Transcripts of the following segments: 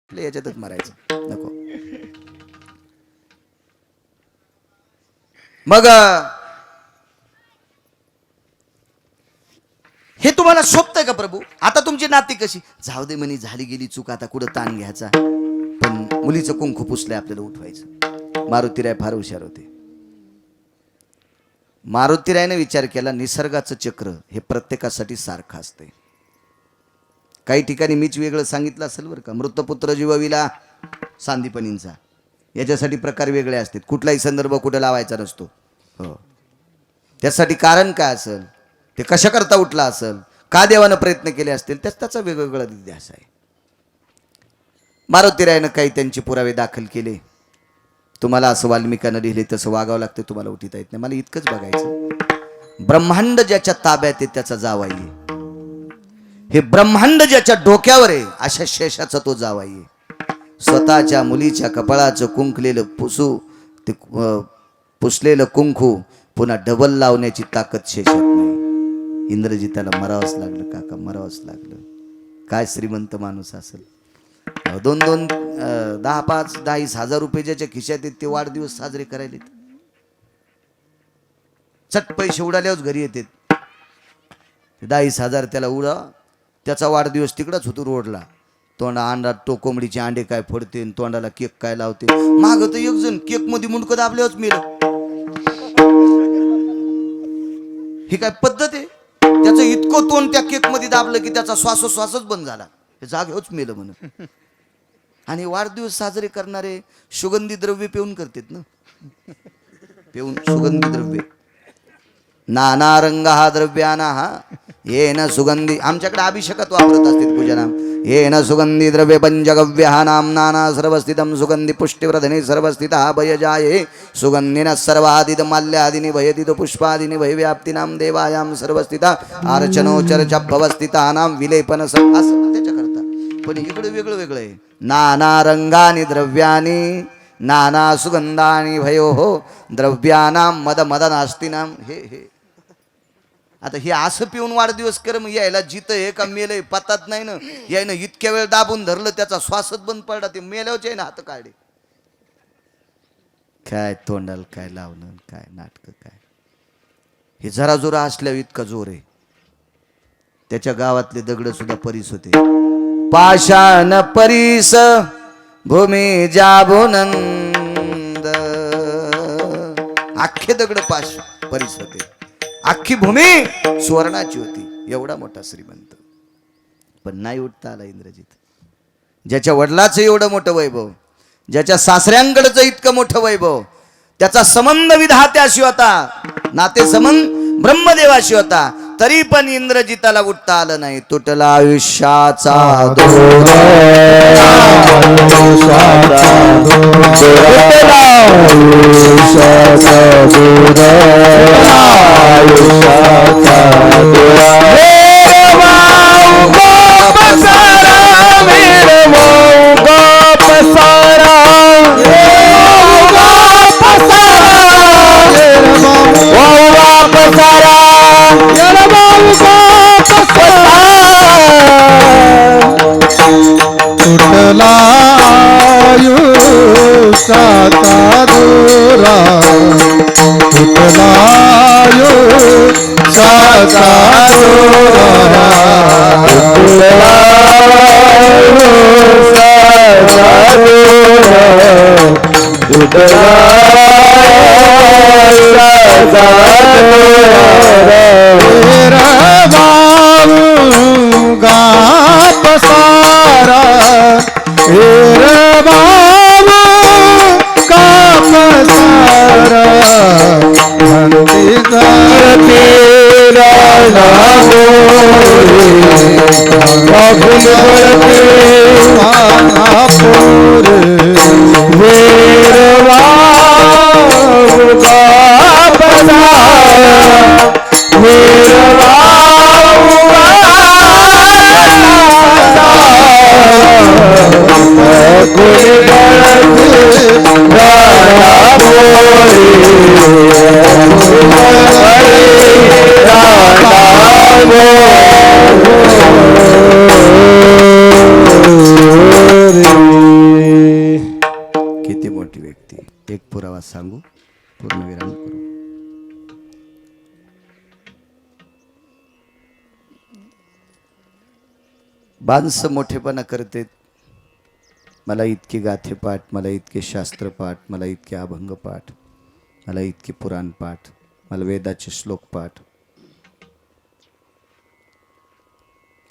आपल्या याच्यातच मारायचं नको. मग हे तुम्हाला शोभतंय का प्रभू? आता तुमची नाती कशी? जाऊ दे म्हणे, झाली गेली चूक, आता कुठं ताण घ्यायचा. पण मुलीचं कुंकू पुसलंय, आपल्याला उठवायचं. मारुतीराय फार हुशार होते. मारुतीरायने विचार केला, निसर्गाचं चक्र हे प्रत्येकासाठी सारखं असतंय. काही ठिकाणी मीच वेगळं सांगितलं असेल बरं का. मृतपुत्र जीवविला सांदीपनींचा, याच्यासाठी प्रकार वेगळे असतात. कुठलाही संदर्भ कुठे लावायचा नसतो. हो, त्यासाठी कारण काय असेल, ते कशाकरता उठला असेल, का देवानं प्रयत्न केले असतील, त्याचा वेगवेगळा इतिहास आहे. मारुतीरायनं काही त्यांचे पुरावे दाखल केले. तुम्हाला असं वाल्मिकानं लिहिले तसं वागावं लागतं, तुम्हाला उठीता येत नाही. मला इतकंच बघायचं, ब्रह्मांड ज्याच्या ताब्यात आहे त्याचा जावाई आहे. हे ब्रह्मांड ज्याच्या डोक्यावर आहे अशा शेषाचा तो जावाई आहे. स्वतःच्या मुलीच्या कपाळाचं कुंकलेलं ते पुसलेलं कुंकू पुन्हा डबल लावण्याची ताकद शेषात नाही. इंद्रजिताला मरावंच लागलं काका, मरावंच लागलं. काय श्रीमंत माणूस असेल. 2-2, 10-5, 10-20 हजार रुपये ज्याच्या खिशात आहेत ते वाढदिवस साजरे करायले. चट पैसे उडाल्यावर घरी येतात. 10-20 हजार त्याला उडा, त्याचा वाढदिवस तिकडंच होतो रोडला. तोंडा अंडात कोंबडीचे अंडे काय फोडते, तोंडाला केक काय लावते. माग तर एक जण केक मध्ये मुंडकं दाबल्यावरच मेलं. ही काय पद्धत आहे? त्याचं इतकं तोंड त्या केक मध्ये दाबलं की त्याचा श्वासोश्वासच बंद झाला. हे जागेवरच मेलं म्हणून. आणि वाढदिवस साजरे करणारे सुगंधी द्रव्य पिऊन करतात ना, पिऊन सुगंधी द्रव्य. नाना रंगा द्रव्याना हा ये न सुगंधी. आमच्याकडे अभिषेकात वापरत असतात पूजनाम. ये न सुगंधी द्रव्य पंचगव्य हा नाम नाना सर्वस्थितम सुगंधी पुष्टिव्रधने सर्वस्थिता भयजाये सुगंधीन सर्वादित माल्यादिनी भयदित पुष्पादिनी भयव्याप्ती नाम देवायाम सर्वस्थिता अर्चनोचर्च भवस्थिता नाम विलेपन असं त्याच्याकरता. पण इकडे वेगळं वेगळं आहे. नाना रंगानी द्रव्यानी नाना सुगंधानी भयो हो द्रव्यानाम मद मदन नास्तिनाम. हे आता हे असं पिऊन वाढदिवस कर, मग यायला जित हे का मेलय पतात नाही ना. यायनं इतक्या वेळ दाबून धरलं त्याचा श्वासच बंद पडला. ते मेल्यावच आहे ना हात काढे. काय तोंडाला काय लावणं, काय नाटक काय. हे जरा जोरा असल्यावर इतका जोर आहे. त्याच्या गावातले दगड सुद्धा परीस होते. पाषाण परीस भूमी जाबुनंद. अख्खे दगड परीस होते. अख्खी भूमी सुवर्णाची होती. एवढा मोठा श्रीमंत. पण नाही उठता आला इंद्रजित. ज्याच्या वडिलाचं एवढं मोठं वैभव, ज्याच्या सासऱ्यांकडचं इतकं मोठं वैभव, त्याचा संबंध विधात्याशी होता, नाते संबंध ब्रह्मदेवाशी होता, तरी पण इंद्रजिताला उठता आलं नाही. तुटला आयुष्याचा दोर, तुटला आयुष्याचा दोरा, तुटला आयुष्याचा दोरा, तुटला आयुष्याचा दोरा, तुटला आयुष्याचा दोरा. गा पसारा बाबा का पसारा धरती धरती राना विनंती, एक पुरावा सांगू, पूर्णविराम करू. माणसं मोठेपणा करते, मला इतके गाथेपाठ, मला इतके शास्त्रपाठ, मला इतके अभंगपाठ, मला इतके पुराणपाठ, मला वेदाचे श्लोकपाठ.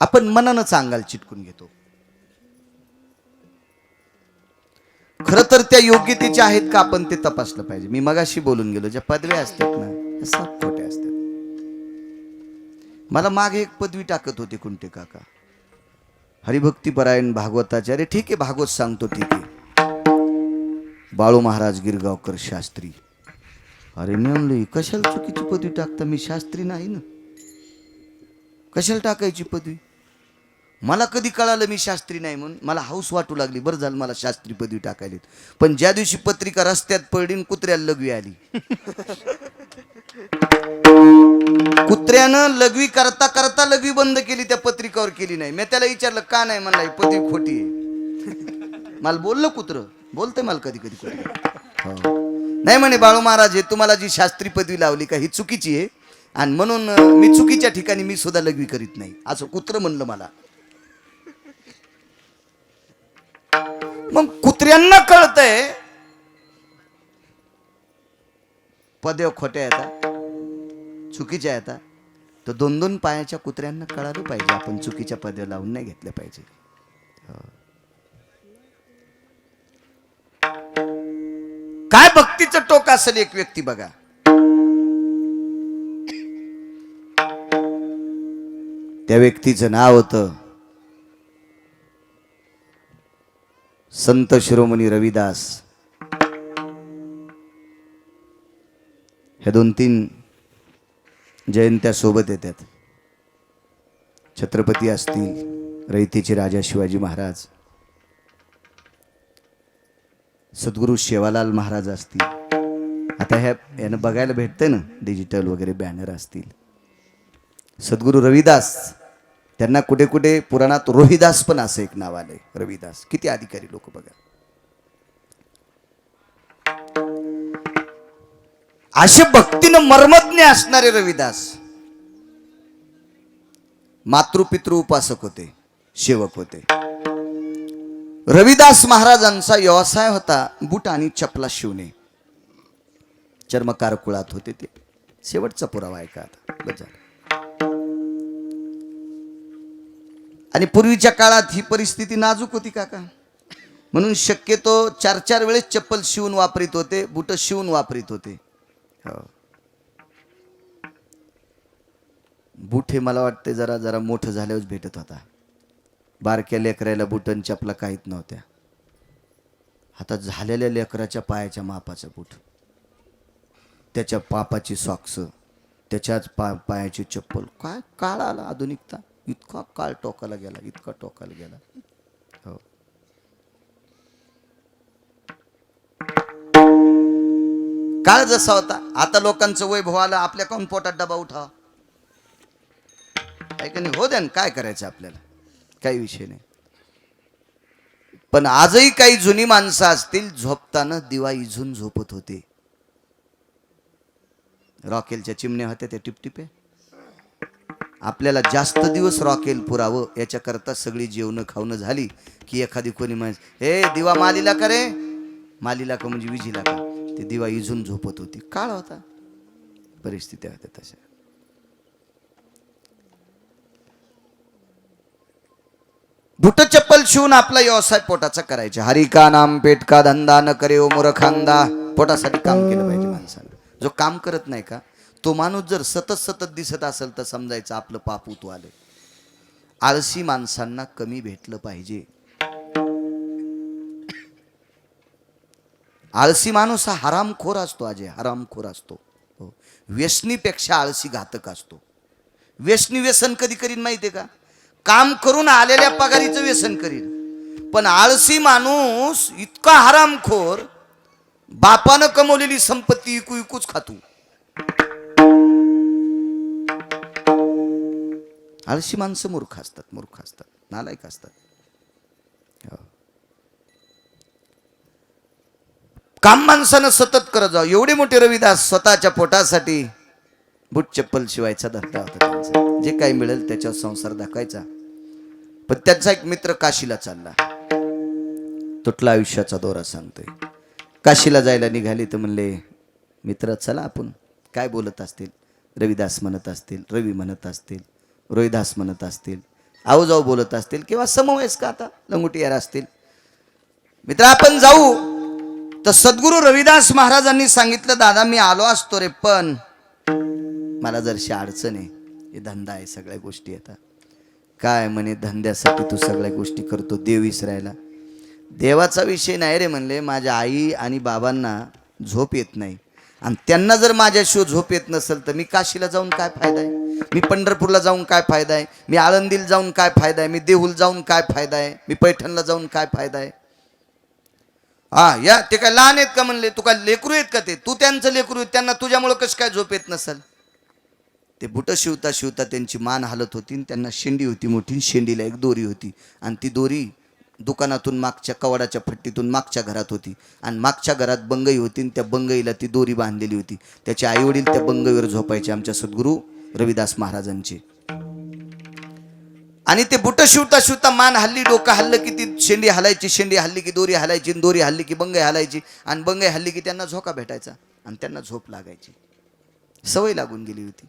आपण मनानं सांगाल चिटकून घेतो. खरं तर त्या योग्यतेचे आहेत का आपण ते तपासलं पाहिजे. मी मगाशी बोलून गेलो, ज्या पदव्या असतात ना त्या साप खोट्या असतात. मला मागे एक पदवी टाकत होते कुंटे काका, हरिभक्तीपरायण भागवताचे. अरे ठीक आहे, भागवत सांगतो, ठीक आहे. बाळू महाराज गिरगावकर शास्त्री. अरे मी म्हणलो कशाला चुकीची पदवी टाकता, मी शास्त्री नाही ना, कशाला टाकायची पदवी. मला कधी कळालं मी शास्त्री नाही म्हणून, मला हौस वाटू लागली. बरं झालं मला शास्त्री पदवी टाकायली. पण ज्या दिवशी पत्रिका रस्त्यात पडली, कुत्र्याला लघवी आली. कुत्र्यानं लघवी करता करता लघवी बंद केली, त्या पत्रिकावर केली नाही. मी त्याला विचारलं का नाही, म्हणला ही पदवी खोटी आहे. मला बोललं कुत्र, बोलतंय मला कधी कधी कुत्र. नाही म्हणे बाळू महाराज, हे तुम्हाला जी शास्त्री पदवी लावली का ही चुकीची आहे, आणि म्हणून मी चुकीच्या ठिकाणी मी सुद्धा लघवी करीत नाही, असं कुत्र म्हणलं मला. मग कुत्र्यांना कळतंय पदव्या खोट्या येतात, चुकीच्या येतात, तर 2-2 पायाच्या कुत्र्यांना कळालं पाहिजे आपण चुकीच्या पदव्या लावून नाही घेतल्या पाहिजे. काय भक्तीचं टोक असेल एक व्यक्ती बघा. त्या व्यक्तीचं नाव होतं संत शिरोमणी रविदास. ह्या 2-3 जयंत्या सोबत येतात. छत्रपती असतील, रयतेचे राजा शिवाजी महाराज, सद्गुरू शेवालाल महाराज असतील. आता ह्या यानं बघायला भेटतंय ना, डिजिटल वगैरे बॅनर असतील. सद्गुरू रविदास, त्यांना कुठे कुठे पुराणात रोहिदास पण असं एक नाव आलंय. रविदास किती अधिकारी लोक बघा. असे भक्तीनं मर्मज्ञ असणारे रविदास मातृपितृ उपासक होते, सेवक होते. रविदास महाराजांचा व्यवसाय होता बूट आणि चपला शिवणे. चर्मकार कुळात होते ते. शेवटचा पुरावा आहे का आता बजा. आणि पूर्वीच्या काळात ही परिस्थिती नाजूक होती काका, म्हणून शक्यतो 4-4 वेळेस चप्पल शिवून वापरित होते, बूट शिवून वापरित होते. बूट हे मला वाटते जरा जरा मोठं झाल्यावर भेटत होता. बारक्या लेकराला बुटन चपला काहीत नव्हत्या. आता झालेल्या लेकराच्या पायाच्या मापाचं बूट, त्याच्या पापाची सॉक्स, त्याच्याच पायाची चप्पल. काय काळ आला, आधुनिकता. इतका काळ टोकाला गेला, इतका टोकाला गेला. हो, काळ जसा होता. आता लोकांचं वैभव आलं, आपल्या कोण पोटात डबा उठा ऐका नाही, हो द्या ना, काय करायचं आपल्याला, काही विषय नाही. पण आजही काही जुनी माणसं असतील, झोपताना दिवा इझून झोपत होते. रॉकेलच्या चिमण्या होत्या त्या टिपटिपे. आपल्याला जास्त दिवस रॉकेल पुरावं याच्याकरता सगळी जेवणं खावणं झाली की एखादी कोणी माणूस, हे दिवा मालीला का रे, मालीला का म्हणजे विजीला का, ते दिवा इझून झोपत होती. काळ होता, परिस्थिती होत्या तशा. बुट चप्पल शिवून आपला व्यवसाय पोटाचा करायचा. हरी का नाम पेट का धंदा न करे ओ मूर्खांदा. पोटासाठी काम केलं पाहिजे माणसानं. जो काम करत नाही का तो माणूस जर सतत दिसत असेल तर समजायचं आपलं पाप उतू आलं. आळशी माणसांना कमी भेटलं पाहिजे. आळशी माणूस हा हरामखोर असतो, अजय हरामखोर असतो. व्यसनीपेक्षा आळशी घातक असतो. व्यसनी व्यसन कधी करीन माहितीये का, काम करून आलेल्या पगारीचं व्यसन करीन. पण आळशी माणूस इतका हरामखोर, बापानं कमवलेली संपत्ती इकूच खातो. आळशी माणसं मूर्ख असतात, नालायक असतात. काम माणसानं सतत करत जावं. एवढे मोठे रविदास स्वतःच्या पोटासाठी बूट चप्पल शिवायचा धंदा होता त्यांचा. जे काही मिळेल त्याच्यावर संसार दाखवायचा. पण त्यांचा एक मित्र काशीला चालला. तुटला आयुष्याचा दोरा सांगतोय. काशीला जायला निघाले तर म्हणले, मित्र चला आपण. काय बोलत असतील? रविदास म्हणत असतील, रवी म्हणत असतील, रोहिदास म्हणत असतील, आऊजाऊ बोलत असतील, किंवा समवयस्क आता लंगोटीयार असतील. मित्र आपण जाऊ. तर सद्गुरू रविदास महाराजांनी सांगितलं, दादा मी आलो असतो रे, पण मला जरशी अडचण आहे. हे धंदा आहे, सगळ्या गोष्टी येतात. काय म्हणे, धंद्यासाठी तू सगळ्या गोष्टी करतो, देव विसरायला? देवाचा विषय नाही रे म्हणले. माझ्या आई आणि बाबांना झोप येत नाही, आणि त्यांना जर माझ्याशिवाय झोप येत नसेल तर मी काशीला जाऊन काय फायदा आहे? मी पंढरपूरला जाऊन काय फायदा आहे? मी आळंदीला जाऊन काय फायदा आहे? मी देहूला जाऊन काय फायदा आहे? मी पैठणला जाऊन काय फायदा आहे? हा या ते काय लहान आहेत का म्हणले? तू काय लेकरू आहेत का? ते तू त्यांचं लेकरू आहेत, त्यांना तुझ्यामुळं कसं काय झोप येत नसेल? ते बुट शिवता शिवता त्यांची मान हालत होती, आणि त्यांना शेंडी होती मोठी. शेंडीला एक दोरी होती, आणि ती दोरी दुकानातून मागच्या कवाडाच्या फट्टीतून मागच्या घरात होती, आणि मागच्या घरात बंगई होती, आणि त्या बंगईला ती दोरी बांधलेली होती. त्याचे आईवडील त्या बंगईवर झोपायचे, आमच्या सद्गुरू रविदास महाराजांचे. आणि ते बुट शिवता शिवता मान हल्ली, डोकं हल्लं की ती शेंडी हलायची, शेंडी हल्ली की दोरी हलायची, दोरी हल्ली की बंगई हलायची, आणि बंगई हल्ली की त्यांना झोका भेटायचा, आणि त्यांना झोप लागायची. सवय लागून गेली होती.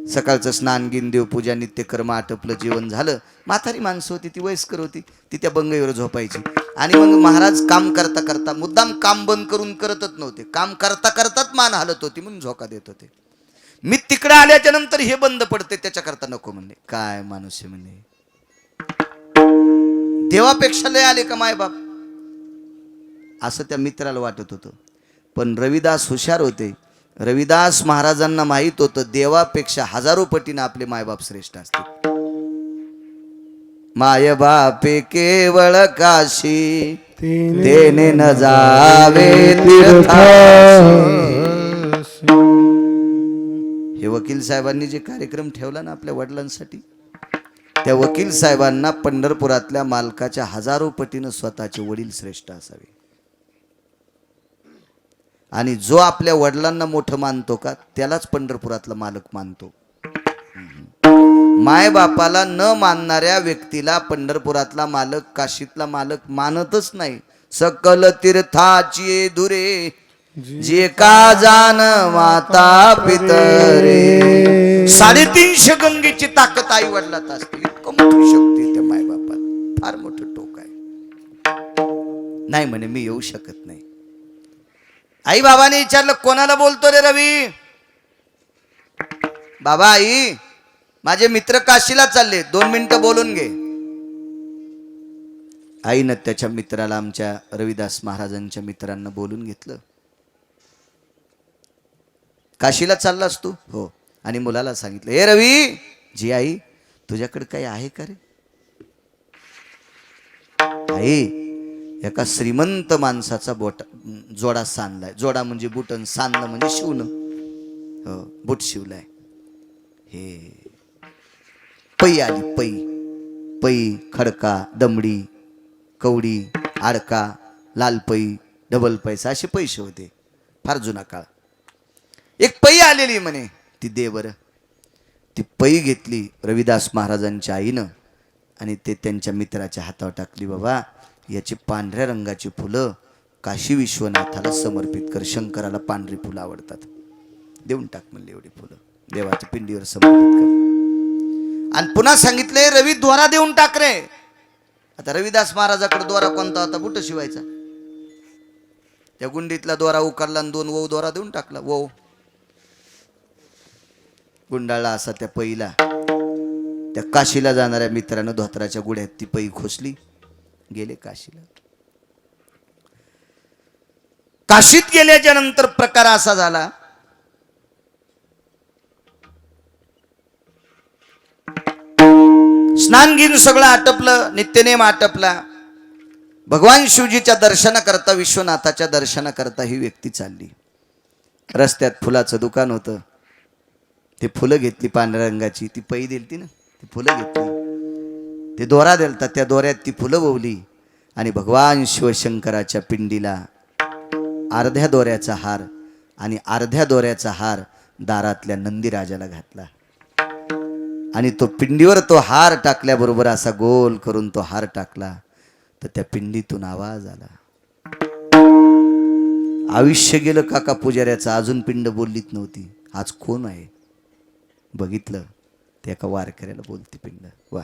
सकाळचं स्नान गिन, देवपूजा, नित्यकर्म आटपलं, जेवण झालं. म्हातारी माणसं होती, ती वयस्कर होती, ती त्या बंगईवर झोपायची. आणि मग महाराज काम करता करता, मुद्दाम काम बंद करून करतच नव्हते, काम करता करताच मान हलत होती म्हणून झोका देत होते. मी तिकडे आल्याच्या नंतर हे बंद पडते, त्याच्याकरता नको म्हणले. काय माणूस आहे म्हणे, देवापेक्षा लय आले का मायबाप, असं त्या मित्राला वाटत होतं. पण रविदास हुशार होते. रविदास महाराजांना माहित होतं, देवापेक्षा हजारो पटीनं आपले मायबाप श्रेष्ठ असते. माय बापे केवळ काशी, तेने न जावे तीर्थाशी. हे वकील साहेबांनी जे कार्यक्रम ठेवला ना आपल्या वडिलांसाठी, त्या वकील साहेबांना पंढरपुरातल्या मालकाच्या हजारो पटीनं स्वतःचे वडील श्रेष्ठ असावे. आणि जो आपल्या वडिलांना मोठं मानतो का, त्यालाच पंढरपुरातला मालक मानतो. माय बापाला न मानणाऱ्या व्यक्तीला पंढरपुरातला मालक, काशीतला मालक मानतच नाही. सकल तीर्थाची दुरे, जे का जाण माता पितरे. 350 गंगेची ताकद आई वडिलात असते. इतकं मोठी शक्ती त्या माय बापात, फार मोठं टोक आहे. नाही म्हणे मी येऊ शकत नाही. आई बाबाने विचारलं, कोणाला बोलतो रे रवी? बाबा, आई माझे मित्र काशीला चालले, 2 मिनिटं बोलून घे. आईनं त्याच्या मित्राला, आमच्या रविदास महाराजांच्या मित्रांना बोलून घेतलं. काशीला चाललास तू? हो. आणि मुलाला सांगितलं, हे रवी, जी आई तुझ्याकडे काही आहे का रे? आई, एका श्रीमंत माणसाचा जोडा सांधलाय. जोडा म्हणजे बुटन, सांधलं म्हणजे शिवणं. हो, बुट शिवलाय. हे पै आली, पै, पै, खडका, दमडी, कवडी, आडका, लाल पै, डबल पैसा, असे पैसे होते. फार जुना काळ. एक पै आलेली म्हणे, ती दे बरं. ती पै घेतली रविदास महाराजांच्या आईनं, आणि ते त्यांच्या मित्राच्या हातावर टाकली. बाबा, याची पांढऱ्या रंगाची फुलं काशी विश्वनाथाला समर्पित कर. शंकराला पांढरी फुलं आवडतात. देऊन टाक म्हणले एवढी फुलं, देवाच्या पिंडीवर समर्पित कर. आणि पुन्हा सांगितले, रवी दोरा देऊन टाक रे. आता रविदास महाराजाकडे दोरा कोणता होता? बुट शिवायचा. त्या गुंडीतला दोरा उकारला आणि 2 वहू दोरा देऊन टाकला. वहू गुंडाळला असा त्या पैला. त्या काशीला जाणाऱ्या मित्रानं धोत्राच्या गुढ्यात ती पै खोसली, गेले काशीला. काशीत गेल्याच्या नंतर प्रकार असा झाला, स्नानगिन सगळं आटपलं, नित्यनेम आटपला. भगवान शिवजीच्या दर्शनाकरता, विश्वनाथाच्या दर्शनाकरता ही व्यक्ती चालली. रस्त्यात फुलाचं दुकान होतं. ते फुलं घेतली पांढऱ्या रंगाची, ती पै दिलती ना, ती फुलं घेतली, ते दोरा दिलता, त्या दोऱ्यात ती फुलं ववली, आणि भगवान शिवशंकराच्या पिंडीला अर्ध्या दोऱ्याचा हार आणि अर्ध्या दोऱ्याचा हार दारातल्या नंदीराजाला घातला आणि तो पिंडीवर तो हार टाकल्याबरोबर असा गोल करून तो हार टाकला तर त्या पिंडीतून आवाज आला. आयुष्य गेलं काका पुजाऱ्याचं, अजून पिंड बोललीच नव्हती. आज कोण आहे बघितलं ते एका वारकऱ्याला बोलते पिंड. वा.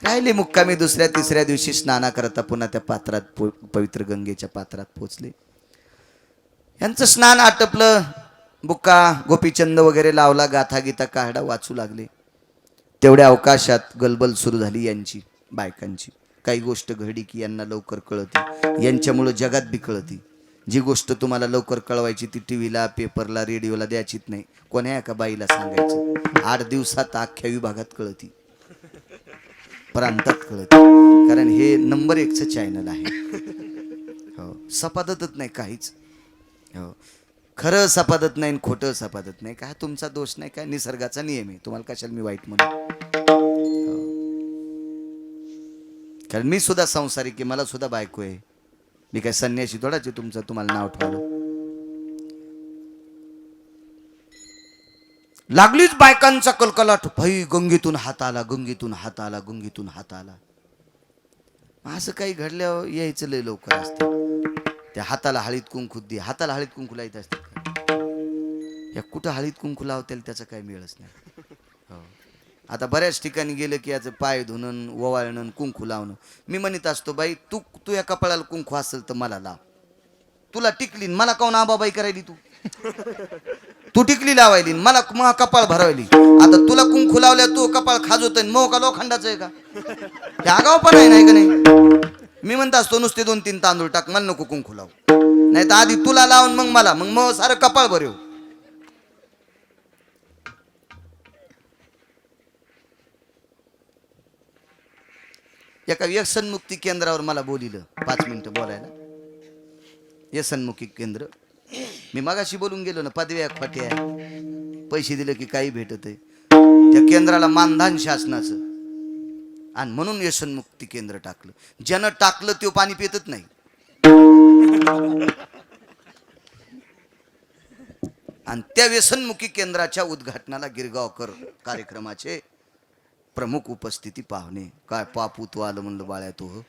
राहिले मुक्कामी दुसऱ्या तिसऱ्या दिवशी स्नाना करता पुन्हा त्या पात्रात पवित्र गंगेच्या पात्रात पोचले. यांचं स्नान आटपलं, बुक्का गोपीचंद वगैरे लावला, गाथा गीता काढा वाचू लागले. तेवढ्या अवकाशात गलबल सुरू झाली यांची, बायकांची. काही गोष्ट घडली की यांना लवकर कळती, यांच्यामुळं जगात बी कळती. जी गोष्ट तुम्हाला लवकर कळवायची ती टीव्हीला, पेपरला, रेडिओला द्यायचीच नाही, कोण्या एका बाईला सांगायचं. 8 दिवसात अख्ख्या विभागात कळती, प्रांतात कळती, कारण हे नंबर 1चं चॅनल आहे. हो, सपादतच नाही काहीच. हो, खरं सपादत नाही, खोटं सपादत नाही. काय तुमचा दोष नाही, काय निसर्गाचा नियम आहे. तुम्हाला कशाला मी वाईट म्हणू. कारण मी सुद्धा संसारिक आहे, मला सुद्धा बायको आहे. मी काय संन्यासी थोडाच आहे तुमचं तुम्हाला नाव ठेवलं. लागलीच बायकांचा कलकलाट. भाई गंगेतून हात आला, गंगेतून हात आला, गंगेतून हात आला. असं काही घडल्यावर यायचं लय लवकर असतं. त्या हाताला हळीत कुंकू दे, हाताला हळीत कुंकू लावत असतात. या कुठं हळीत कुंकू लावतील त्याचा काही मिळच नाही. हो, आता बऱ्याच ठिकाणी गेलं की याचं पाय धुणं, ओवाळणं, कुंकू लावणं. मी म्हणत असतो बाई तू या कपाळाला कुंकू असेल तर मला लाव. तुला टिकली मला काऊन आबाबाई करायली तू टिकली लावायली मला मग कपाळ भरावली. आता तुला कुंकू लावल्या तू कपाळ खाजवतोय, मग का लोखंडाचं आहे का? हे आगाव पण आहे नाही का नाही. मी म्हणत असतो नुसते 2-3 तांदूळ टाक, मला नको कुंकू लाव. नाही तर आधी तुला लावून मग मला, मग सारं कपाळ भरेव. एका व्यसनमुक्ती केंद्रावर मला बोलिलं 5 मिनिटं बोलायला. व्यसनमुक्ती केंद्र मी मगाशी बोलून गेलो ना, पदव्या खोट्या, पैसे दिले की काही भेटत आहे. त्या केंद्राला मानधन शासनाचं, आणि म्हणून व्यसनमुक्ती केंद्र टाकलं. ज्यानं टाकलं तो पाणी पितच नाही. आणि त्या व्यसनमुक्ती केंद्राच्या उद्घाटनाला गिरगावकर कार्यक्रमाचे प्रमुख उपस्थिती पाहुणे. काय पापूत आलं म्हणलं बाळ्या तो.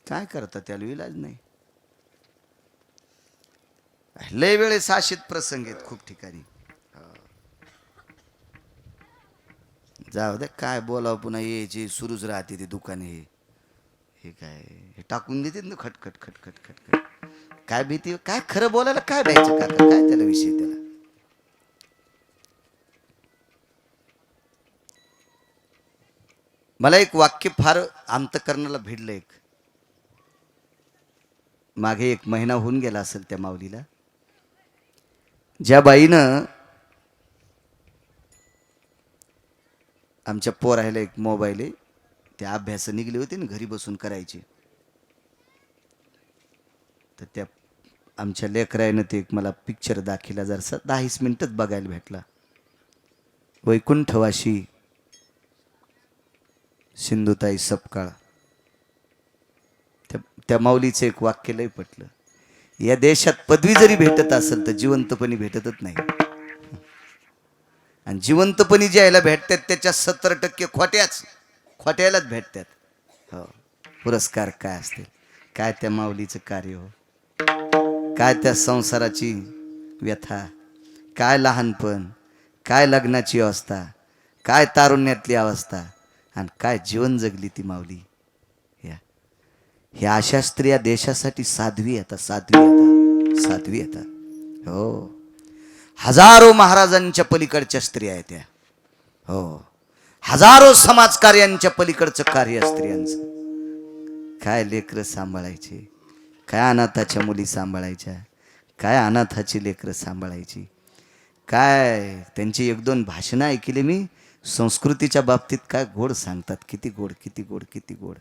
काय करता त्याला इलाज नाही. लय वेळेस असेच प्रसंग आहेत खूप ठिकाणी. जाऊ दे काय बोलावं, पुन्हा यायचे सुरूच राहते ते दुकाने. हे काय हे टाकून देते ना खटखट खटखट खटखट. काय भीती, काय खरं बोलायला काय भ्यायचं काका, काय त्याला विषय त्याला. मला एक वाक्य फार अंतकरणाला भिडलं. एक मागे 1 महिना होऊन गेला असेल त्या माऊलीला. ज्या बाईनं आमच्या पोरायला एक मोबाईल आहे, त्या अभ्यास निघले होते ना घरी बसून करायचे, तर त्या आमच्या लेकरायनं ते एक मला पिक्चर दाखिला, जरासा 10 मिनिटच बघायला भेटला. वैकुंठवाशी सिंधुताई सपकाळ. त्या माऊलीचं एक वाक्य लय पटलं. या देशात पदवी जरी भेटत असेल तर जिवंतपणी भेटतच नाही. आणि जिवंतपणी ज्याला भेटतात त्याच्या 70% खोट्यालाच भेटतात. हो, पुरस्कार काय असते, काय त्या माऊलीचं कार्य हो, काय त्या संसाराची व्यथा, काय लहानपण, काय लग्नाची अवस्था, काय तारुण्यातली अवस्था, आणि काय जीवन जगली ती माऊली. ह्या अशा स्त्रिया देशासाठी साध्वी येतात. हो, हजारो महाराजांच्या पलीकडच्या स्त्रिया आहेत त्या. हो, हजारो समाजकार्यांच्या पलीकडचं कार्य स्त्रियांचं. काय लेकरं सांभाळायचे, काय अनाथाच्या मुली सांभाळायच्या, काय अनाथाची लेकरं सांभाळायची, काय त्यांची 1-2 भाषणं ऐकली मी संस्कृतीच्या बाबतीत. काय गोड सांगतात, किती गोड किती गोड किती गोड.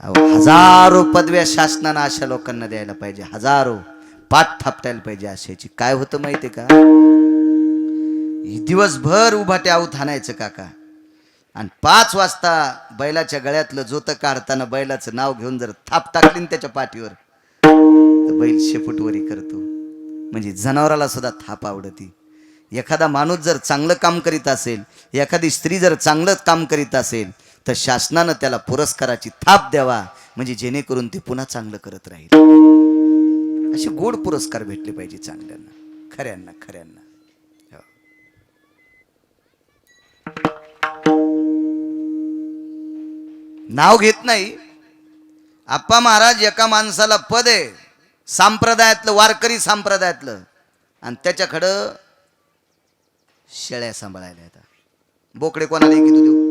हजारो पदव्या शासनानं अशा लोकांना द्यायला पाहिजे, हजारो पाठ थापटायला पाहिजे अशाची. काय होतं माहितीये का, दिवसभर उभाटे आऊत हाणायचं काका. आणि 5 वाजता बैलाच्या गळ्यातलं जोतं काढताना बैलाचं नाव घेऊन जर थाप टाकली ना त्याच्या पाठीवर तर बैल शेपूटवरी करतो. म्हणजे जनावराला सुद्धा थाप आवडती. एखादा माणूस जर चांगलं काम करीत असेल, एखादी स्त्री जर चांगलं काम करीत असेल तर शासनानं त्याला पुरस्काराची थाप द्यावा, म्हणजे जेणेकरून ते पुन्हा चांगलं करत राहील. असे गोड पुरस्कार भेटले पाहिजे चांगल्यांना, खऱ्यांना खऱ्यांना. हो. नाव घेत नाही. आप्पा महाराज एका माणसाला पद आहे संप्रदायातलं, वारकरी संप्रदायातलं, आणि त्याच्याकडं शेळ्या सांभाळायला येतात. बोकडे कोणाला की तू देऊ.